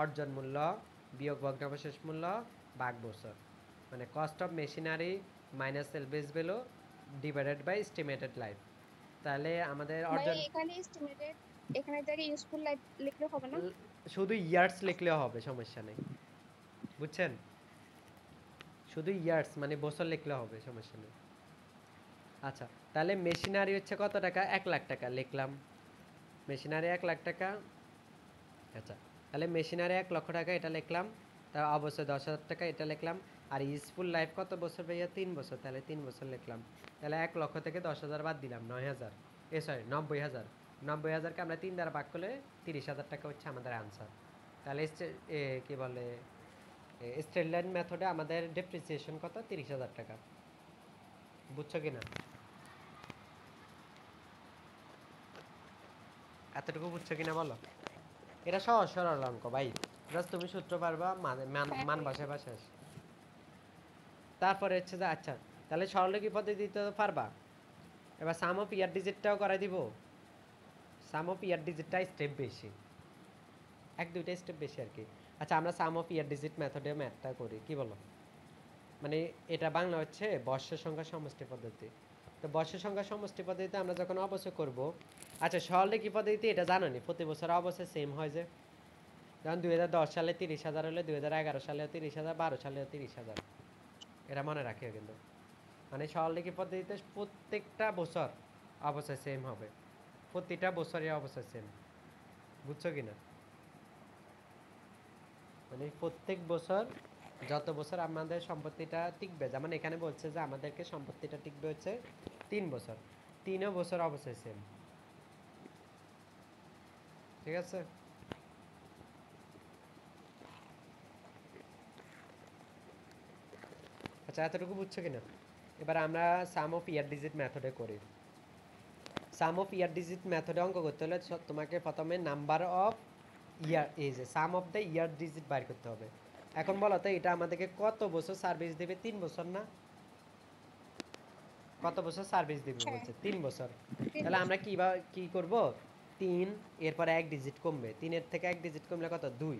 অর্জন মূল্য বিয়োগ ভগ্নাবশেষ মূল্য ভাগ বছর, মানে cost of machinery minus salvage value divided by estimated life. তাহলে আমাদের ভাই অর্জন এখানে এস্টিমেটেড, এখানে জায়গায় ইউজফুল লাইফ লিখলে হবে না? শুধু ইয়ার্স লিখলেও হবে, সমস্যা নেই, বুঝছেন? শুধু ইয়ার্স মানে বছর লিখলেও হবে, সমস্যা নেই। আচ্ছা তাহলে মেশিনারি হচ্ছে কত টাকা? 1,00,000 টাকা লিখলাম, মেশিনারি 1,00,000 টাকা। আচ্ছা তাহলে মেশিনারি 1,00,000 টাকা এটা লিখলাম, তা অবশ্যই 10,000 টাকা এটা লিখলাম। আর ইউজফুল লাইফ কত বছর ভাইয়া? 3 বছর, তাহলে 3 বছর লিখলাম। তাহলে 1,00,000 থেকে 10,000 বাদ দিলাম, 9,000, সরি 90,000। 90,000কে আমরা 3 দ্বারা ভাগ করলে 30,000 টাকা হচ্ছে আমাদের আনসার। তাহলে কি বলে স্ট্রেট লাইন মেথডে আমাদের ডেপ্রিসিয়েশন কত? 30,000 টাকা। বুঝছো কি না? এতটুকু বুঝছো কিনা বলো? এটা সহজ সরল অঙ্ক ভাই, জাস্ট তুমি সূত্র পারবা, মান বসে বসে। তারপরে হচ্ছে যে আচ্ছা তাহলে সরলরেখী পদ্ধতিতে তো পারবা, এবার সাম অফ ইয়ার ডিজিটটাও করাই দিব। সাম অফ ইয়ার ডিজিটটা স্টেপ বেশি, 1-2টা স্টেপ বেশি আর কি। আচ্ছা আমরা সাম অফ ইয়ার ডিজিট মেথডে ম্যাথটা করি, কি বলো? মানে এটা বাংলা হচ্ছে বর্ষ সংখ্যা সমষ্টি পদ্ধতি। তো বর্ষ সংখ্যা সমষ্টি পদ্ধতিতে আমরা যখন অবশ্যই করব, আচ্ছা সরলরেখী পদ্ধতিতে এটা জানো নি প্রতি বছর অবশ্যই সেম হয় যে, যেমন 2010 সালে 30,000 হলে 2011 সালেও 30,000, 12 সালেও 30,000, এটা মনে রাখিও কিন্তু। মানে সরলরেখী পদ্ধতিতে প্রত্যেকটা বছর অবশ্যই সেম হবে, প্রতিটা বছরই অবশ্যই সেম। বুঝছো কি না? মানে প্রত্যেক বছর যত বছর আমাদের সম্পত্তিটা টিকবে, যেমন এখানে বলছে যে আমাদেরকে সম্পত্তিটা টিকবে হচ্ছে 3 বছর, 3 বছর অবশ্যই সেম। ঠিক আছে? আচ্ছা এতটুকু বুঝছো কিনা? এবার আমরা সাম অফ ইয়ার ডিজিট মেথডে করি। সাম অফ ইয়ার ডিজিট মেথডে অঙ্ক করতে হলে তোমাকে প্রথমে নাম্বার অফ ইয়ার, এই যে সাম অফ দ্য ইয়ার ডিজিট বাইর করতে হবে। এখন বলো তো এটা আমাদেরকে কত বছর সার্ভিস দেবে? 3 বছর না? কত বছর সার্ভিস দিবে হ্যাঁ বলছে? 3 বছর। 3 তাহলে আমরা বছর। কি করব? 3, এরপরে 1 ডিজিট কমবে, 3 এর থেকে 1 ডিজিট কমলে কত? 2,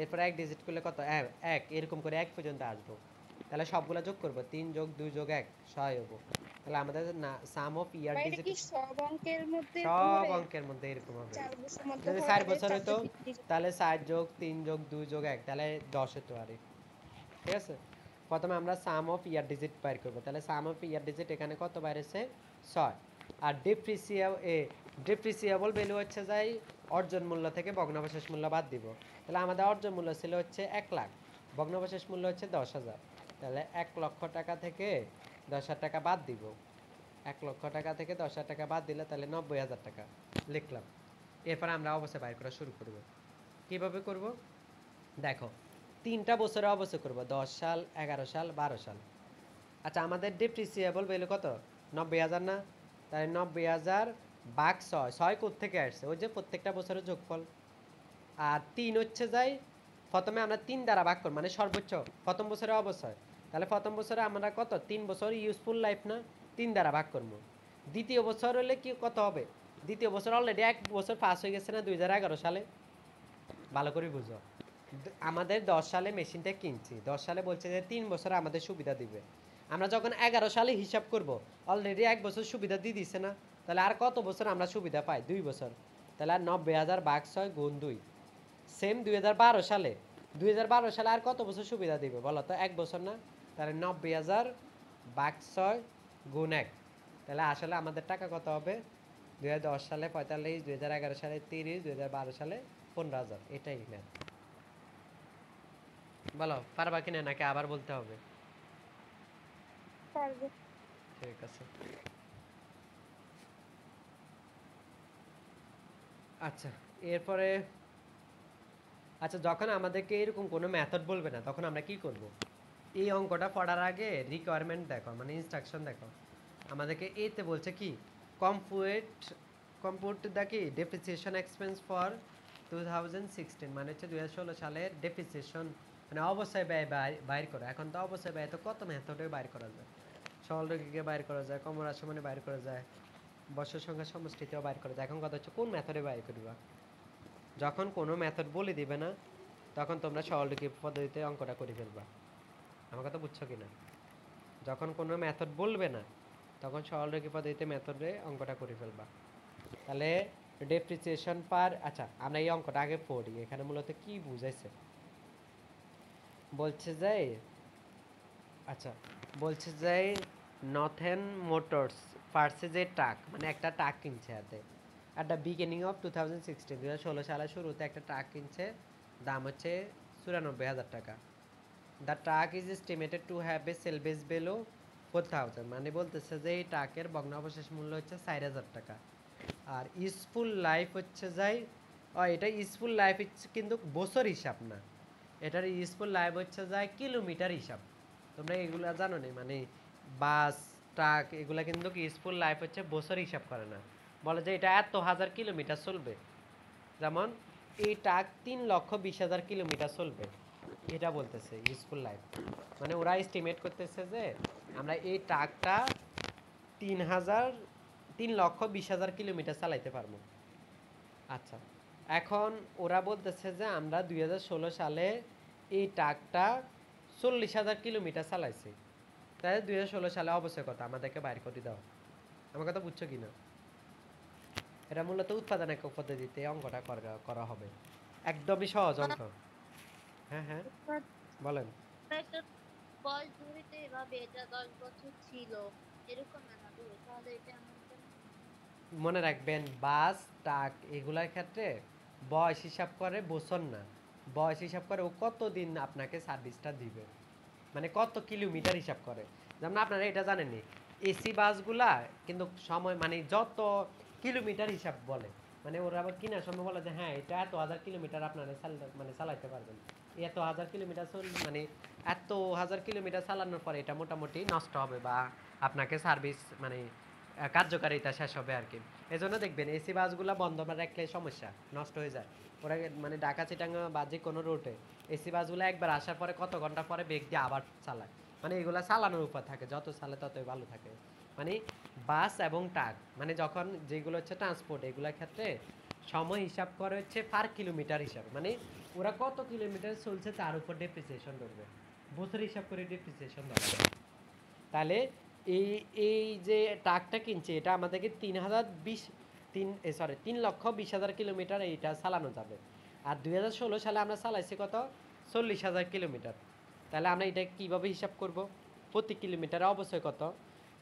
এরপরে 1 ডিজিট করলে কত? 1, এরকম করে 1 পর্যন্ত আসবো। তাহলে সবগুলা যোগ করব, 3 যোগ 2 যোগ 1 6 হবো। তাহলে আমাদের সাম অফ ইয়ার বা এটা ডিজিট কি সব অঙ্কের মধ্যে এরকম সব হবে? অঙ্কের মধ্যে এরকম হবে। 4 বছর মধ্যে যদি হয় 4 তাহলে বছর 4 হতো ডিজিট। তাহলে 4 যোগ 3 যোগ 2 যোগ 1 তাহলে 10 হতো আরে। ঠিক আছে, প্রথমে আমরা সাম অফ ইয়ার ডিজিট বাইর করব। তাহলে সাম অফ ইয়ার ডিজিট এখানে কত বাইরেছে 6। আর ডিপ্রিসিয়েবল ভ্যালু হচ্ছে যাই অর্জন মূল্য থেকে ভগ্নাবশেষ মূল্য বাদ দিব। তাহলে আমাদের অর্জন মূল্য ছিল হচ্ছে 1 লাখ, ভগ্নাবশেষ মূল্য হচ্ছে 10,000। তাহলে 1 লক্ষ টাকা থেকে 10,000 টাকা বাদ দিব। 1 লক্ষ টাকা থেকে 10,000 টাকা বাদ দিলে তাহলে 90,000 টাকা লিখলাম। এরপর আমরা অবশ্যই বাইর করা শুরু করব। কিভাবে করব দেখো, 3টা বছরে অবশ্যই করব, 10 সাল 11 সাল 12 সাল। আচ্ছা আমাদের ডিপ্রিসিয়েবল ভ্যালু কত 90,000 না, তাহলে 90,000 ভাগ 6, 6 কোত্থেকে আসছে ওই যে প্রত্যেকটা বছরের যোগফল। আর 3 হচ্ছে যাই প্রথমে আমরা 3 দ্বারা ভাগ করব, মানে সর্বোচ্চ প্রথম বছরে অবশ্যই। তাহলে প্রথম বছরে আমরা কত 3 বছর ইউজফুল লাইফ না, 3 দ্বারা ভাগ করব। দ্বিতীয় বছর হলে কি কত হবে, দ্বিতীয় বছর অলরেডি 1 বছর পাস হয়ে গেছে না 2011 সালে, ভালো করে বুঝো। আমাদের 10 সালে মেশিনটা কিনছি, 10 সালে বলছে যে 3 বছর আমাদের সুবিধা দিবে। আমরা যখন 11 সালে হিসাব করব অলরেডি 1 বছর সুবিধা দিয়ে দিছে না, তাহলে আর কত বছর আমরা সুবিধা পাই 2 বছর। তাহলে আর 90,000 ভাগ 6 গুণ 2 সেম 2012 সালে, 2012 সালে আর কত বছর সুবিধা দিবে বলো তো 1 বছর না, তাহলে 90,000 ভাগ 6 গুণ 1। তাহলে আসলে আমাদের টাকা কত হবে 2010 সালে 45, 2011 সালে 30, 2012 সালে 15,000। এটাই না, বলো পারবা কিনা নাকি আবার বলতে হবে? পারবো। ঠিক আছে, আচ্ছা এরপরে আচ্ছা যখন আমাদেরকে এরকম কোনো মেথড বলবে না তখন আমরা কি করব? এই অঙ্কটা পড়ার আগে রিকোয়ারমেন্ট দেখো, মানে ইনস্ট্রাকশন দেখো। আমাদেরকে এতে বলছে কি কম্পুট কম্পুট দা কি ডেপ্রিসিয়েশন এক্সপেন্স ফর 2016, মানে হচ্ছে 2016 সালের ডেপ্রিসিয়েশন, মানে অবশ্যই ব্যয় বাইর করা। এখন তো অবশ্যই ব্যয় তো কত মেথডে বাইর করা যায়, সরলরেখাকে বাইর করা যায়, ক্রমহ্রাসমানে বাইর করা যায়, বর্ষ সংখ্যা সমষ্টিতেও বাইর করা যায়। এখন কথা হচ্ছে কোন মেথডে বাইর করবা। যখন কোনো মেথড বলে দিবে না তখন তোমরা সরলরেখা পদ্ধতিতে অঙ্কটা করে ফেলবা। আমার কথা বুঝছো কিনা? যখন কোনো মেথড বলবে না তখন সরলরেখা পদ্ধতিতে মেথডে অঙ্কটা করে ফেলবা। তাহলে ডেপ্রিসিয়েশন পার, আচ্ছা আমরা এই অঙ্কটা আগে পড়ি, এখানে মূলত কি বুঝাইছে বলছে যে, আচ্ছা বলছে যে নথেন মোটরস পারচেজ এ ট্রাক, মানে একটা ট্রাক কিনছে হাতে অ্যাট দ্য বিগিনিং অফ 2016, 2016 সালের শুরুতে একটা ট্রাক কিনছে, দাম হচ্ছে 94,000 টাকা। The truck is estimated to have A সেলভেজ value 4,000, মানে বলতেছে যে এই ট্রাকের ভগ্নাবশেষ মূল্য হচ্ছে 4,000 টাকা। আর ইউজফুল লাইফ হচ্ছে যাই, এটা ইউজফুল লাইফ কিন্তু বছর হিসাব না, এটার ইউজফুল লাইফ হচ্ছে যায় কিলোমিটার হিসাব। তোমরা এগুলা জানো না, মানে বাস ট্রাক এগুলা কিন্তু ইউজফুল লাইফ হচ্ছে বছর হিসাব করে না, বলে যে এটা এত হাজার কিলোমিটার চলবে। যেমন এই ট্রাক 3,20,000 কিলোমিটার চলবে, এটা বলতেছে ইউজফুল লাইফ। মানে ওরা এস্টিমেট করতেছে যে আমরা এই ট্রাকটা 3,20,000 কিলোমিটার চালাইতে পারবো। আচ্ছা এখন ওরা বলতেছে যে আমরা 2016 সালে এই ট্রাকটা 40,000 কিলোমিটার চালাইছি, তাই 2016 সালে অবশ্যই কথা আমাদেরকে বাইর করে দাও। আমার কথা বুঝছো কিনা? এটা মূলত উৎপাদন একক পদ্ধতিতে অঙ্কটা করা হবে, একদমই সহজ অঙ্ক। হ্যাঁ হ্যাঁ বলেন। একটা বয়স ধরিতে এভাবে এটা 10 বছর ছিল এরকম না ধরে, তাহলে এটা এমন কেন? মনে রাখবেন বাস ট্রাক এগুলার ক্ষেত্রে বয়স হিসাব করে বছর না, বয়স হিসাব করে ও কতদিন আপনাকে সার্ভিসটা দিবে, মানে কত কিলোমিটার হিসাব করে। যেমন আপনারা এটা জানেননি এসি বাসগুলা কিন্তু সময় মানে যত কিলোমিটার হিসাব বলে, মানে ওরা আবার কিনার সময় বলে যে হ্যাঁ এটা এত হাজার কিলোমিটার আপনারা মানে চালাইতে পারবেন, এত হাজার কিলোমিটার মানে এত হাজার কিলোমিটার চালানোর পরে এটা মোটামুটি নষ্ট হবে বা আপনাকে সার্ভিস মানে কার্যকারিতা শেষ হবে আর কি। এই জন্য দেখবেন এসি বাসগুলো বন্ধ রাখলে সমস্যা নষ্ট হয়ে যায়। ওরা মানে ঢাকা চিটাঙ্গা বা যে কোনো রুটে এসি বাসগুলো একবার আসার পরে কত ঘন্টা পরে বেগ দিয়ে আবার চালায়, মানে এগুলো চালানোর উপর থাকে, যত চালে ততই ভালো থাকে। মানে বাস এবং ট্রাক মানে যখন যেগুলো হচ্ছে ট্রান্সপোর্ট এগুলোর ক্ষেত্রে সময় হিসাব করে হচ্ছে পার কিলোমিটার হিসাবে, মানে ওরা কত কিলোমিটার চলছে তার উপর ডেপ্রিসিয়েশন করবে। বছর হিসাব করে ডেপ্রিসিয়েশন ধরা হয়। তাহলে এই এই যে ট্রাকটা কিনছে এটা আমাদেরকে 3,20,000 কিলোমিটার এইটা চালানো যাবে। আর 2016 সালে আমরা চালাইছি কত 40,000 কিলোমিটার। তাহলে আমরা এটা কিভাবে হিসাব করব? প্রতি কিলোমিটারে অবশ্যই কত,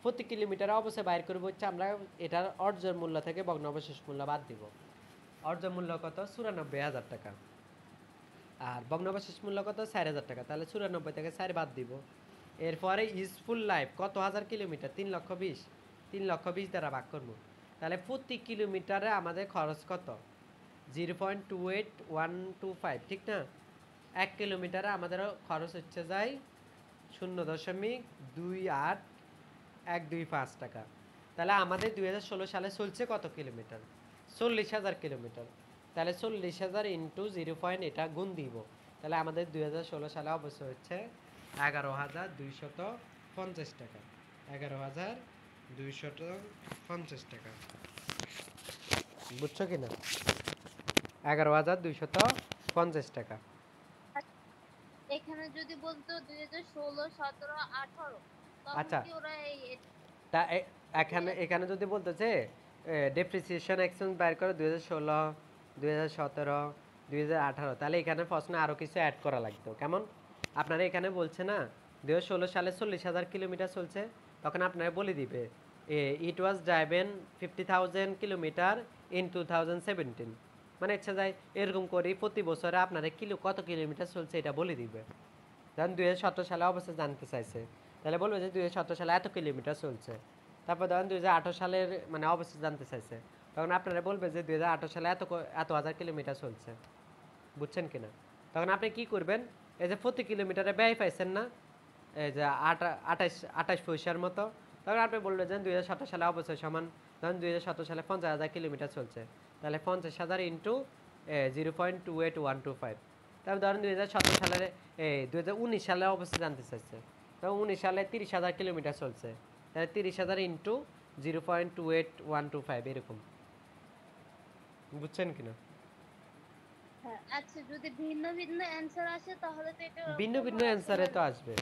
প্রতি কিলোমিটারে অবশ্যই বাইর করবো হচ্ছে আমরা এটার অর্জন মূল্য থেকে ভগ্নাবশেষ মূল্য বাদ দিব। অর্জন মূল্য কত 94,000 টাকা, আর ভগ্নাবশেষ মূল্য কত 4,000 টাকা। তাহলে 94 থেকে 4 বাদ দিব। এরপরে ইউজফুল লাইফ কত হাজার কিলোমিটার 3,20,000 দ্বারা ভাগ করবো। তাহলে প্রতি কিলোমিটারে আমাদের খরচ কত 0.28125, ঠিক না? 1 কিলোমিটারে আমাদের খরচ হচ্ছে যায় 0.28125 টাকা। তাহলে আমাদের 2016 সালে চলছে কত কিলোমিটার 40,000 কিলোমিটার। তাহলে 40,000 ইন্টু 0. এটা গুণ দিব। তাহলে আমাদের 2016 সালে অবশ্যই হচ্ছে 11,250 টাকা। 11,250 টাকা, বুঝছো কিনা? 11,250 টাকা। এখানে যদি বলতো 2016, 17, 18 তখন আচ্ছা। কি ওরা তা এখানে যদি বলতেছে ডেপ্রিসিয়েশন এক্সপেন্স বাইর করে 2016, 2017, 2018, তাহলে এখানে প্রশ্নে আরও কিছু অ্যাড করা লাগতো। কেমন? আপনারা এখানে বলছে না 2016 সালে 40,000 কিলোমিটার চলছে, তখন আপনারা বলে দিবে ইট ওয়াজ ড্রাইভেন 50,000 কিলোমিটার ইন 2017। মানে ইচ্ছা যায় এরকম করে প্রতি বছরে আপনারা কত কিলোমিটার চলছে এটা বলে দিবে। ধরেন 2017 সালে অবশ্যই জানতে চাইছে, তাহলে বলবে যে 2017 সালে এত কিলোমিটার চলছে। তারপর ধরেন 2018 সালের মানে অবশ্যই জানতে চাইছে, তখন আপনারা বলবে যে 2018 সালে এত হাজার কিলোমিটার চলছে। বুঝছেন কিনা? তখন আপনি কি করবেন, এই যে প্রতি কিলোমিটারে ব্যয় পাইছেন না এই যে 28 পয়সার মতো, তখন আপনি বললেন যে 2017 সালে অবশ্যই সমান, ধরেন 2017 সালে 50,000 কিলোমিটার চলছে, তাহলে 50,000 ইন্টু 0.28125। তারপর ধরেন 2017 সালের 2019 সালে অবশ্যই জানতে চাইছে, তখন 19 সালে 30,000 কিলোমিটার চলছে, তাহলে 30,000 ইন্টু 0.28125 এরকম। বুঝছেন কিনা? আচ্ছা যদি ভিন্ন ভিন্ন অ্যানসার আসে তাহলে তো এটা ভিন্ন ভিন্ন অ্যান্সারে তো আসবে,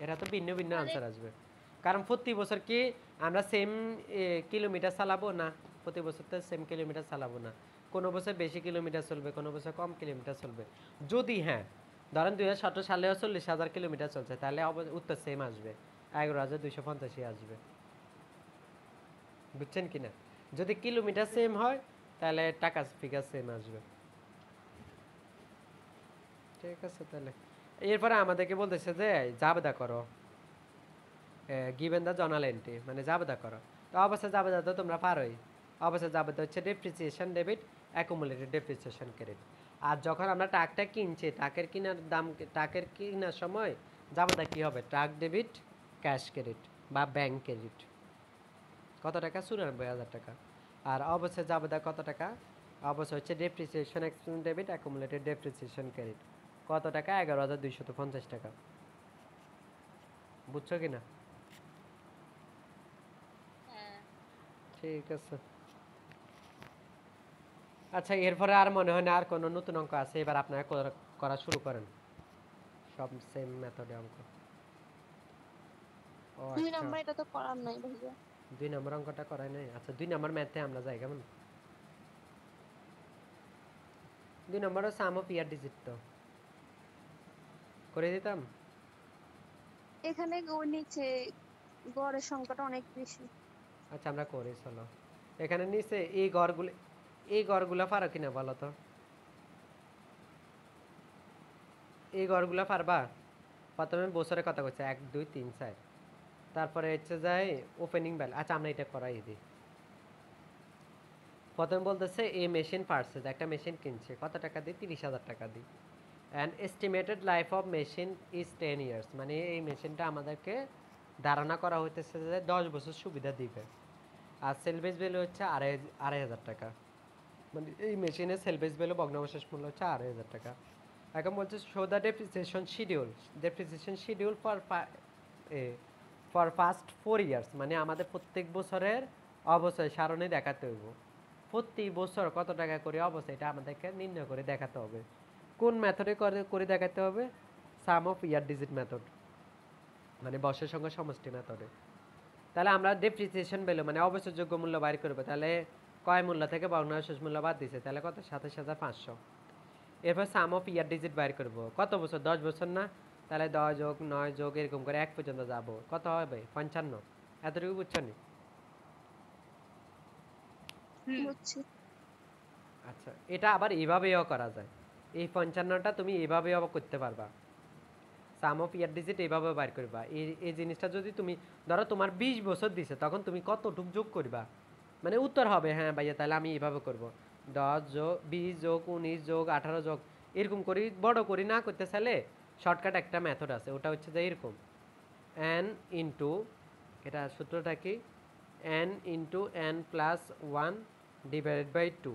এরা তো ভিন্ন ভিন্ন আনসার আসবে। কারণ প্রতি বছর কি আমরা সেম কিলোমিটার চালাবো না, প্রতি বছর তো সেম কিলোমিটার চালাবো না। কোনো বছর বেশি কিলোমিটার চলবে, কোনো বছর কম কিলোমিটার চলবে। যদি হ্যাঁ ধরেন 2017 সালেও 40,000 কিলোমিটার চলছে, তাহলে উত্তর সেম আসবে, 11,250 আসবে। বুঝছেন কিনা? যদি কিলোমিটার সেম হয় তাহলে টাকা ফিগার সেম আসবে। ঠিক আছে, তাহলে এরপরে আমাদেরকে বলতেছে যে জাবেদা করো, গিভেন দ্য জর্নাল এন্ট্রি, মানে জাবেদা করো। তো অবশ্যই জাবেদা তো তোমরা পারোই। অবশ্যই জাবেদা হচ্ছে depreciation debit, accumulated depreciation credit. আর যখন আমরা ট্রাকটা কিনছি, ট্রাকের কেনার সময় জাবেদা কি হবে, ট্রাক ডেবিট, ক্যাশ ক্রেডিট বা ব্যাংক ক্রেডিট। কত টাকা 94,000 টাকা। আর অবশ্যই জাবেদা কত টাকা, অবশ্যই হচ্ছে depreciation expense debit, accumulated depreciation credit কত টাকা 11,250 টাকা। বুঝছো কিনা? হ্যাঁ। ঠিক আছে। আচ্ছা এরপরে আর মনে হয় না আর কোনো নতুন অঙ্ক আছে, এবার আপনারা করা শুরু করেন, সব সেম মেথডে অঙ্ক। ও 2 আচ্ছা, নাম্বার এটা তো করার নাই ভাইয়া। 2 নম্বর অঙ্কটা করাই নাই। আচ্ছা 2 নম্বর ম্যাথে আমরা যাই কেমন? 2 নম্বরও সাম অফ ইয়ার ডিজিট তো করে দিতাম। এখানে ওই নিচে গড়ের সংখ্যাটা অনেক বেশি। আচ্ছা আমরা করি, চলো। এখানে নিচে এই ঘরগুলো পারো কিনা বলো তো, এই ঘরগুলো পারবা? প্রথমে বছরের কথা কইছে 1 2 3 4, তারপরে হচ্ছে যায় ওপেনিং বেল। আচ্ছা আমরা এটা করাই দিই। প্রথমে বলতেছে এই মেশিন পার্সেস, একটা মেশিন কিনছে, কত টাকা দিয়ে 30,000 টাকা দিয়ে। And estimated life of machine is 10 years, মানে এই মেশিনটা আমাদেরকে ধারণা করা হইতেছে যে 10 বছর সুবিধা দিবে। আর সেলভেজ ভ্যালু হচ্ছে 2,500 টাকা, মানে এই মেশিনের সেলভেজ ভ্যালু ভগ্নাবশেষ মূল্য হচ্ছে 2,500 টাকা। এখন বলছে show the depreciation schedule for first 4 years, মানে আমাদের প্রত্যেক বছরের অবশ্যই সারণী দেখাতে হইব। প্রতি বছর কত টাকা করে অবশ্যই এটা আমাদেরকে নির্ণয় করে দেখাতে হবে। কোন মেথডে করে দেখাতে হবে? সাম অফ ইয়ার ডিজিট মেথড, মানে বর্ষের সংখ্যা সমষ্টি মেথডে। তাহলে আমরা ডেপ্রিসিয়েশন ভ্যালু মানে অবশ্যযোগ্য মূল্য বাইর করবো। তাহলে কয় মূল্য থেকে ভগ্নাংশের মূল্য বাদ দিছে, তাহলে কত 27,500। এরপর সাম অফ ইয়ার ডিজিট বাইর করবো, কত বছর 10 বছর না, তাহলে 10 যোগ 9 যোগ এরকম করে 1 পর্যন্ত যাব, কত হবে 55। এতটুকু বুঝছো নি? বুঝছি। আচ্ছা, এটা আবার এভাবেও করা যায়, এই 55টা তুমি এভাবেও করতে পারবা, সাম অফ ইয়ার ডিজিট এইভাবে বাইর করবা। এই জিনিসটা যদি তুমি ধরো তোমার 20 বছর দিছে, তখন তুমি কতটুক যোগ করবা, মানে উত্তর হবে হ্যাঁ ভাইয়া তাহলে আমি এইভাবে করব, 10 যোগ 20 যোগ 19 যোগ 18 যোগ এরকম করি, বড় করি না করতে চাইলে শর্টকাট একটা মেথড আছে, ওটা হচ্ছে যে এরকম n ইন্টু, এটা সূত্রটা কি, n into n plus 1 divided by 2।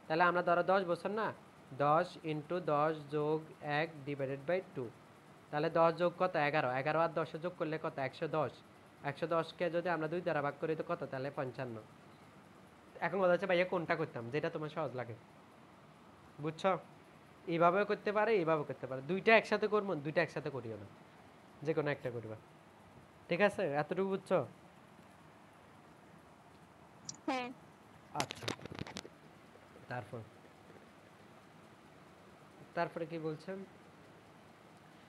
তাহলে আমরা ধরো 10 বছর না, 10 ইন্টু 10 যোগ 1 ডিভাইডেড বাই 2, তাহলে 10 যোগ কত 11, 11 আর 10 যোগ করলে কত 110, 110কে যদি আমরা 2 দ্বারা ভাগ করি তো কত, তাহলে 55। এখন কথা হচ্ছে ভাইয়া কোনটা করতাম, যেটা তোমার সহজ লাগে, বুঝছো? এইভাবেও করতে পারে, এইভাবেও করতে পারে, দুইটা একসাথে করবো, দুইটা একসাথে করিও না, যে কোনো একটা করবা, ঠিক আছে? এতটুকু বুঝছো? হ্যাঁ। আচ্ছা, তারপর তারপরে কি বলছেন,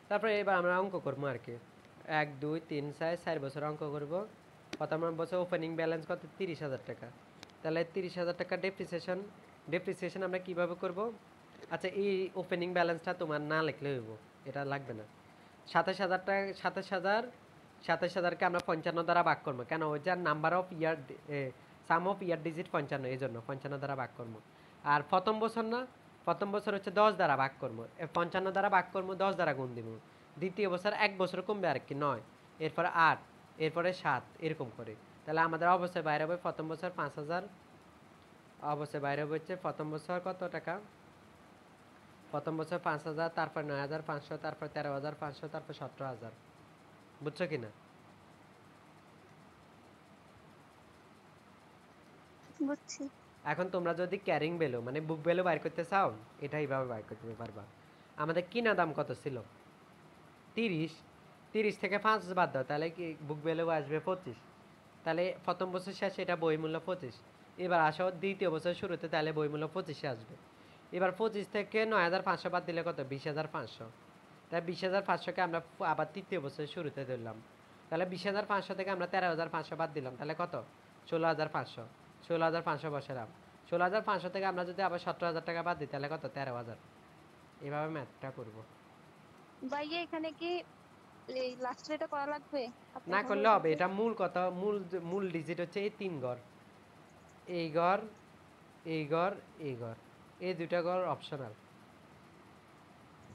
তারপরে এবার আমরা অঙ্ক করবো আর কি, 1 2 3 4 4 বছর অঙ্ক করবো। প্রথম বছর ওপেনিং ব্যালেন্স কত 30,000 টাকা, তাহলে 30,000 টাকা ডেপ্রিসিয়েশন আমরা কিভাবে করব? আচ্ছা, এই ওপেনিং ব্যালেন্সটা তোমার না লিখলে হইব, এটা লাগবে না। 27,000 টাকা, 27,000কে আমরা 55 দ্বারা ভাগ করবো, কেন ওই যার number of year, some of year digit 55, এই জন্য 55 দ্বারা ভাগ করবো। আর প্রথম বছর না, প্রথম বছর হচ্ছে 10 দ্বারা ভাগ করবো, 55 দ্বারা ভাগ করবো, 10 দ্বারা গুণ দিব। দ্বিতীয় বছর 1 বছর কমবে আর কি 9, এরপরে 8, এরপরে 7, এরকম করে। তাহলে আমাদের অবশ্যই বাইরে হবে প্রথম বছর 5,000, অবশ্যই বাইরে হচ্ছে প্রথম বছর কত টাকা, প্রথম বছর 5,000, তারপর 9,500, তারপর 13,500, তারপর 17,000। বুঝছো কিনা? বুঝছি। এখন তোমরা যদি ক্যারিং ভ্যালু মানে বুক ভ্যালু বাইর করতে চাও, এটা এইভাবে বাইর করতে পারবা। আমাদের কিনা দাম কত ছিল 30, 30 থেকে 5 বাদ দাও, তাহলে কি বুক ভ্যালু আসবে 25। তাহলে প্রথম বছর শেষে এটা বই মূল্য 25। এবার আসো দ্বিতীয় বছর শুরুতে, তাহলে বই মূল্য 25 আসবে। এবার 25 থেকে 9,500 বাদ দিলে কত 20,500। তাই 20,500কে আমরা আবার তৃতীয় বছরের শুরুতে ধরলাম, তাহলে 20,500 থেকে আমরা 13,500 বাদ দিলাম, তাহলে কত 16,500, 16,500 বসালাম। 16,500 থেকে আমরা যদি আবার 17,000 টাকা বাদ দিই, তাহলে কত 13,000। এভাবে ম্যাথটা করবো, ভাইয়া এখানে কি এই লাস্টের এটা করা লাগবে? আপনি না এখন করলে হবে। বলতেছেন। এটা মূল কথা, মূল ডিজিট হচ্ছে এই 3 ঘর, এই ঘর, এই ঘর, এই ঘর, এই দুইটা ঘর অপশনাল।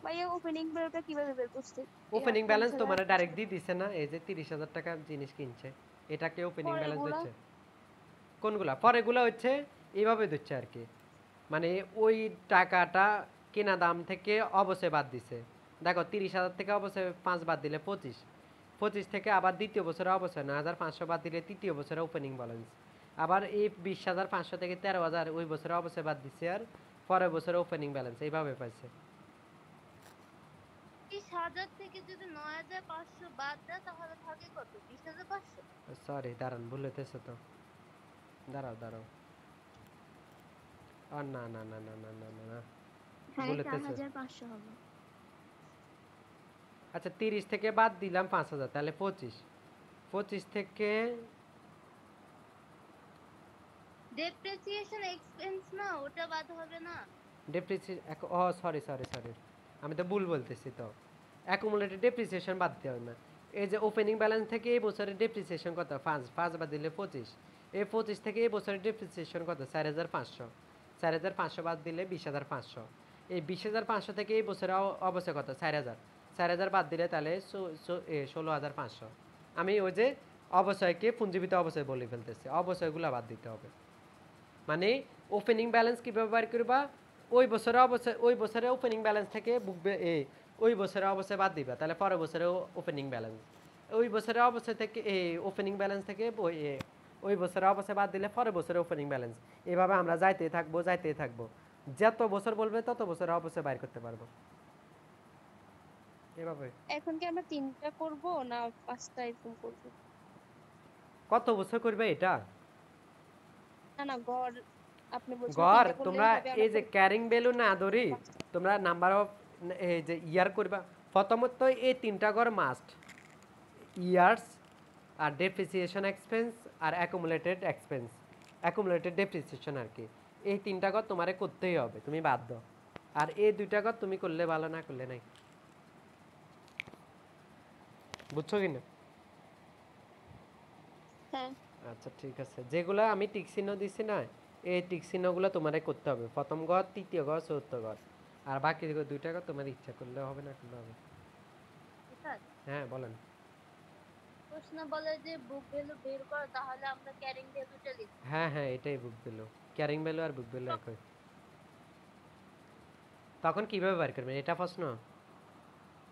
ভাইয়া ওপেনিং ভ্যালুটা কিভাবে বের করতে? ওপেনিং ব্যালেন্স তোমার ডাইরেক্ট দিয়ে দিছে না, এই যে 30,000 টাকা জিনিস কিনছে, এটাকে ওপেনিং ব্যালেন্স পরেরগুলা? দিচ্ছে। কোনগুলা পরেগুলো হচ্ছে এইভাবে দিচ্ছে আর কি, মানে ওই টাকাটা কেনা দাম থেকে অবশ্যই বাদ দিছে। দেখো 30,000 থেকে অবশ্যই 5 বাদ দিলে 25, 25 থেকে আবার দ্বিতীয় বছরে অবশ্যই 9,500 বাদ দিলে তৃতীয় বছরে ওপেনিং ব্যালেন্স। আবার এই 20,500 থেকে 13,000 ওই বছরে অবশ্যই বাদ দিছে, আর পরের বছরে ওপেনিং ব্যালেন্স এইভাবে পাইছে। 30,000 থেকে যদি 9,500 বাদ দেয় তাহলে থাকে কত 20,500। সরি দাঁড়ান, ভুল হইতেছে তো, দাঁড়াও দাঁড়াও, না না না না না না না না, হ্যাঁ ভুল হইতেছে। 4,500 হবে। আচ্ছা 30 থেকে বাদ দিলাম 5,000, তাহলে 25, 25 থেকে ডেপ্রিসিয়েশন এক্সপেন্স না ওটা বাদ হবে না। ডেপ্রিসিয়েশন, ও সরি সরি সরি, আমি তো ভুল বলতেছি তো, অ্যাকুমুলেটেড ডেপ্রিসিয়েশন বাদ দিতে হবে না। এই যে ওপেনিং ব্যালেন্স থেকে এই বছরের ডেপ্রিসিয়েশন কত 5, 5 বাদ দিলে 25, এই 25 থেকে এই বছরের ডেপ্রিসিয়েশন কত 4,500, 4,500 বাদ দিলে 20,500, এই 20,500 থেকে এই বছরে অবশ্যই কত 4,000, 4,000 বাদ দিলে তাহলে 16,500। আমি ওই যে অবশ্যইকে পুঞ্জীবিত অবশ্যই বলে ফেলতেছি, অবশ্যইগুলো বাদ দিতে হবে। মানে ওপেনিং ব্যালেন্স কীভাবে বার করবা, ওই বছরে অবশ্যই ওই বছরে ওপেনিং ব্যালেন্স থেকে ওই বছরে অবশ্যই বাদ দিবা, তাহলে পরের বছরে ওপেনিং ব্যালেন্স, ওই বছরে অবশ্যই থেকে ওপেনিং ব্যালেন্স থেকে ওই বছরে অবশ্যই বাদ দিলে পরের বছরে ওপেনিং ব্যালেন্স। এভাবে আমরা যাইতেই থাকবো, যত বছর বলবে তত বছরে অবশ্যই বাইর করতে পারবো। এভাবে। এখন কি আমরা 3টা করব না 5টা এরকম করব? কত বছর করবে এটা? না না গড় আপনি বলছেন গড় 3টা করলেই তোমরা হবে আমরা এই যে ক্যারিং ভ্যালু না ধরি, 5টা। তোমরা নাম্বার অফ এই যে ইয়ার করবা। প্রথমত এই তিনটা গড় মাস্ট, ইয়ার্স আর ডেপ্রিসিয়েশন এক্সপেন্স আর অ্যাকুমুলেটেড এক্সপেন্স, অ্যাকুমুলেটেড ডেপ্রিসিয়েশন আর কি। এই তিনটা গড় তোমারে করতেই হবে, তুমি বাধ্য। আর এই দুইটা গড় তুমি করলে ভালো, না করলে নাই। বুঝছো কি না? হ্যাঁ আচ্ছা ঠিক আছে, যেগুলো আমি টিক চিহ্ন দিছি না, এই টিক চিহ্নগুলো তোমারে করতে হবে, প্রথম ঘর, তৃতীয় ঘর, চতুর্থ ঘর। আর বাকি দুইটা ঘর তোমার ইচ্ছা করলে হবে, না করলে হবে। স্যার হ্যাঁ বলেন। প্রশ্ন বলে যে বুক ভ্যালু বের করো, তাহলে আমরা ক্যারিং ভ্যালুটা লিখব। হ্যাঁ হ্যাঁ, এটাই বুক ভ্যালু। ক্যারিং ভ্যালু আর বুক ভ্যালু একই। তখন কিভাবে বের করবেন এটা প্রশ্ন?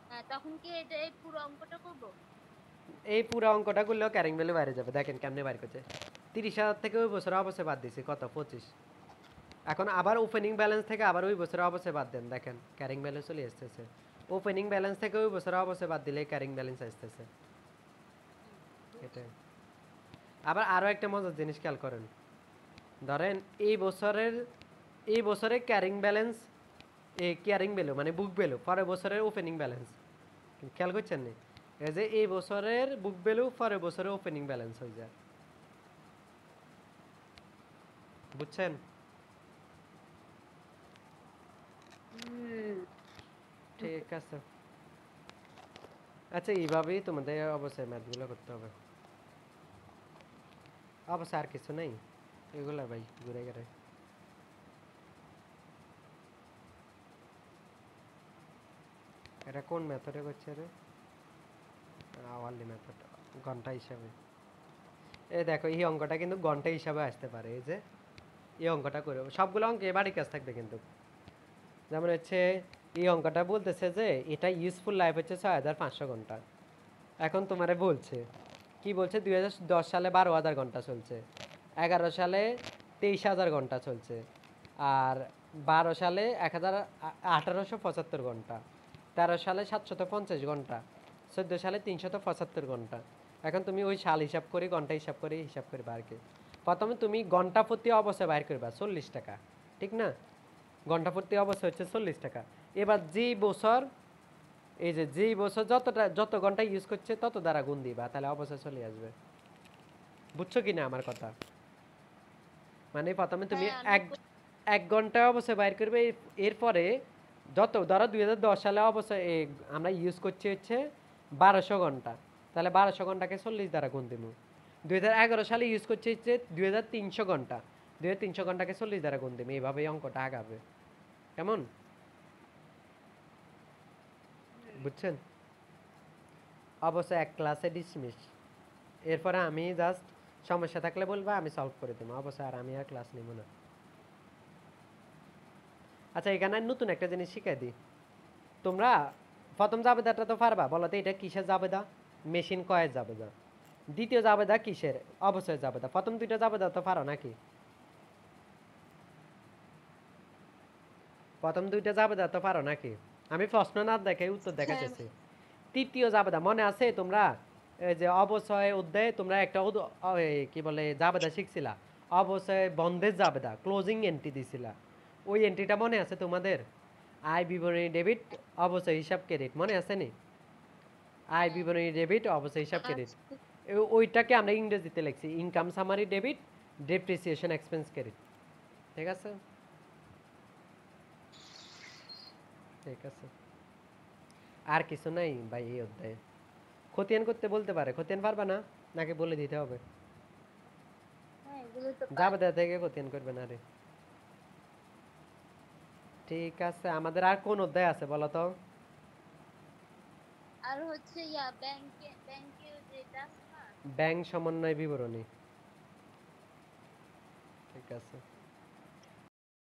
হ্যাঁ, তখন কি এটা এই পুরো অঙ্কটা করব? এই পুরো অঙ্কটা করলেও ক্যারিং ভ্যালু বাইরে যাবে। দেখেন কেমনে বাইর করছে। 30,000 থেকে ওই বছর অবশ্যই বাদ দিছি, কত 25। এখন আবার ওপেনিং ব্যালেন্স থেকে আবার ওই বছর অবশ্যই বাদ দেন, দেখেন ক্যারিং ব্যালেন্স চলে আসতেছে। ওপেনিং ব্যালেন্স থেকে ওই বছর অবশ্যই বাদ দিলে ক্যারিং ব্যালেন্স আসতেছে। এটাই। আবার আরো একটা মজার জিনিস খেয়াল করেন, ধরেন এই বছরের ক্যারিং ব্যালেন্স, এই ক্যারিং ভ্যালু মানে বুক ভ্যালু পরের বছরের ওপেনিং ব্যালেন্স, খেয়াল করছেন নি? এই যে এই বছরের বুক ভ্যালু পরের বছরের ওপেনিং ব্যালেন্স হয়ে যায়। বুঝছেন? ঠিক আছে। আচ্ছা এইভাবেই তোমাদের অবশ্যই ম্যাথগুলো করতে হবে। অবশ্য আর কিছু নেই, এগুলা ভাই ঘুরে গেলে। এটা কোন মেথডে করছে রে? আওয়ারলি মেথড, ঘন্টা হিসাবে। এই দেখো এই অঙ্কটা কিন্তু ঘন্টা হিসাবে আসতে পারে। এই যে এই অঙ্কটা করে সবগুলো অঙ্কে বাড়ি কাজ থাকবে কিন্তু। যেমন হচ্ছে এই অঙ্কটা বলতেছে যে এটা ইউজফুল লাইফ হচ্ছে 6,500 ঘন্টা। এখন তোমারে বলছে কি বলছে, 2010 সালে 12,000 ঘন্টা চলছে, 11 সালে 23,000 ঘন্টা চলছে, আর 12 সালে 1,1875 ঘন্টা, 13 সালে 750 ঘন্টা, 14 সালে 375 ঘন্টা। এখন তুমি ওই সাল হিসাব করে ঘন্টা হিসাব করে বার কে। প্রথমে তুমি ঘন্টা প্রতি অবশ্যই বাইর করবা 40 টাকা, ঠিক না? ঘন্টা প্রতি অবশ্যই হচ্ছে 40 টাকা। এবার যেই বছর, এই যে যেই বছর যত ঘন্টা ইউজ করছে তত দ্বারা গুণ দিবা, তাহলে অবশ্যই চলে আসবে। বুঝছো কি না আমার কথা? মানে প্রথমে তুমি হ্যাঁ, আমি এক ঘন্টা অবশ্যই বাইর করবে, এরপরে যত ধরো 2010 সালে অবশ্যই আমরা ইউজ করছি হচ্ছে 1200 ঘন্টা, তাহলে 1200 ঘন্টাকে 40 দ্বারা গুণ দিব। 2011 সালে ইউজ করছি হচ্ছে 2300 ঘন্টা, 2300 ঘন্টাকে 40 দ্বারা গুণ দিব। এইভাবেই অঙ্কটা আগাবে। কেমন? বুঝছেন? অবশ্যই এক ক্লাসে ডিসমিস। এরপরে আমি জাস্ট সমস্যা থাকলে বলবা, আমি সলভ করে দেবো অবশ্যই। আর আমি আর ক্লাস নিব না। আচ্ছা এখানে নতুন একটা জিনিস শিখাই দিই। তোমরা প্রথম জাবেদাটা তো পারবা, বলো তো এটা কিসের জাবেদা? মেশিন কয়ের জাবেদা। দ্বিতীয় জাবেদা কিসের? অবশ্যই জাবেদা। প্রথম দুইটা জাবেদা তো পারো নাকি? প্রথম দুইটা জাবেদা তো পারো নাকি? আমি প্রশ্ন না দেখে উত্তর দেখাচ্ছি। তৃতীয় জাবেদা মনে আছে তোমরা? এই যে অবশ্যই অধ্যায়ে তোমরা একটা কি বলে জাবেদা শিখছিলা, অবশ্যই বন্ধের জাবেদা, ক্লোজিং এন্ট্রি দিছিলা। ওই এন্ট্রিটা মনে আছে তোমাদের? আয় বিবরণী ডেবিট, অবশ্যই হিসাব ক্রেডিট, মনে আছে নি? আয় বিবরণী ডেবিট, অবশ্যই হিসাব ক্রেডিট। ওইটাকে আমরা ইংরেজিতে লিখছি income summary debit, depreciation expense credit. ঠিক আছে? ঠিক আছে। আর কিছু নাই ভাই এই অধ্যায়ে। খতিয়ান করতে বলতে পারে, খতিয়ান পারবা না নাকি বলে দিতে হবে? হ্যাঁ এগুলো তো জাবেদা থেকে খতিয়ান করবে না রে। ঠিক আছে, আমাদের আর কোন অধ্যায় আছে বলো তো? আর হচ্ছে ব্যাংকে যেটা আছে না, ব্যাংক সমন্বয় বিবরণী। ঠিক আছে।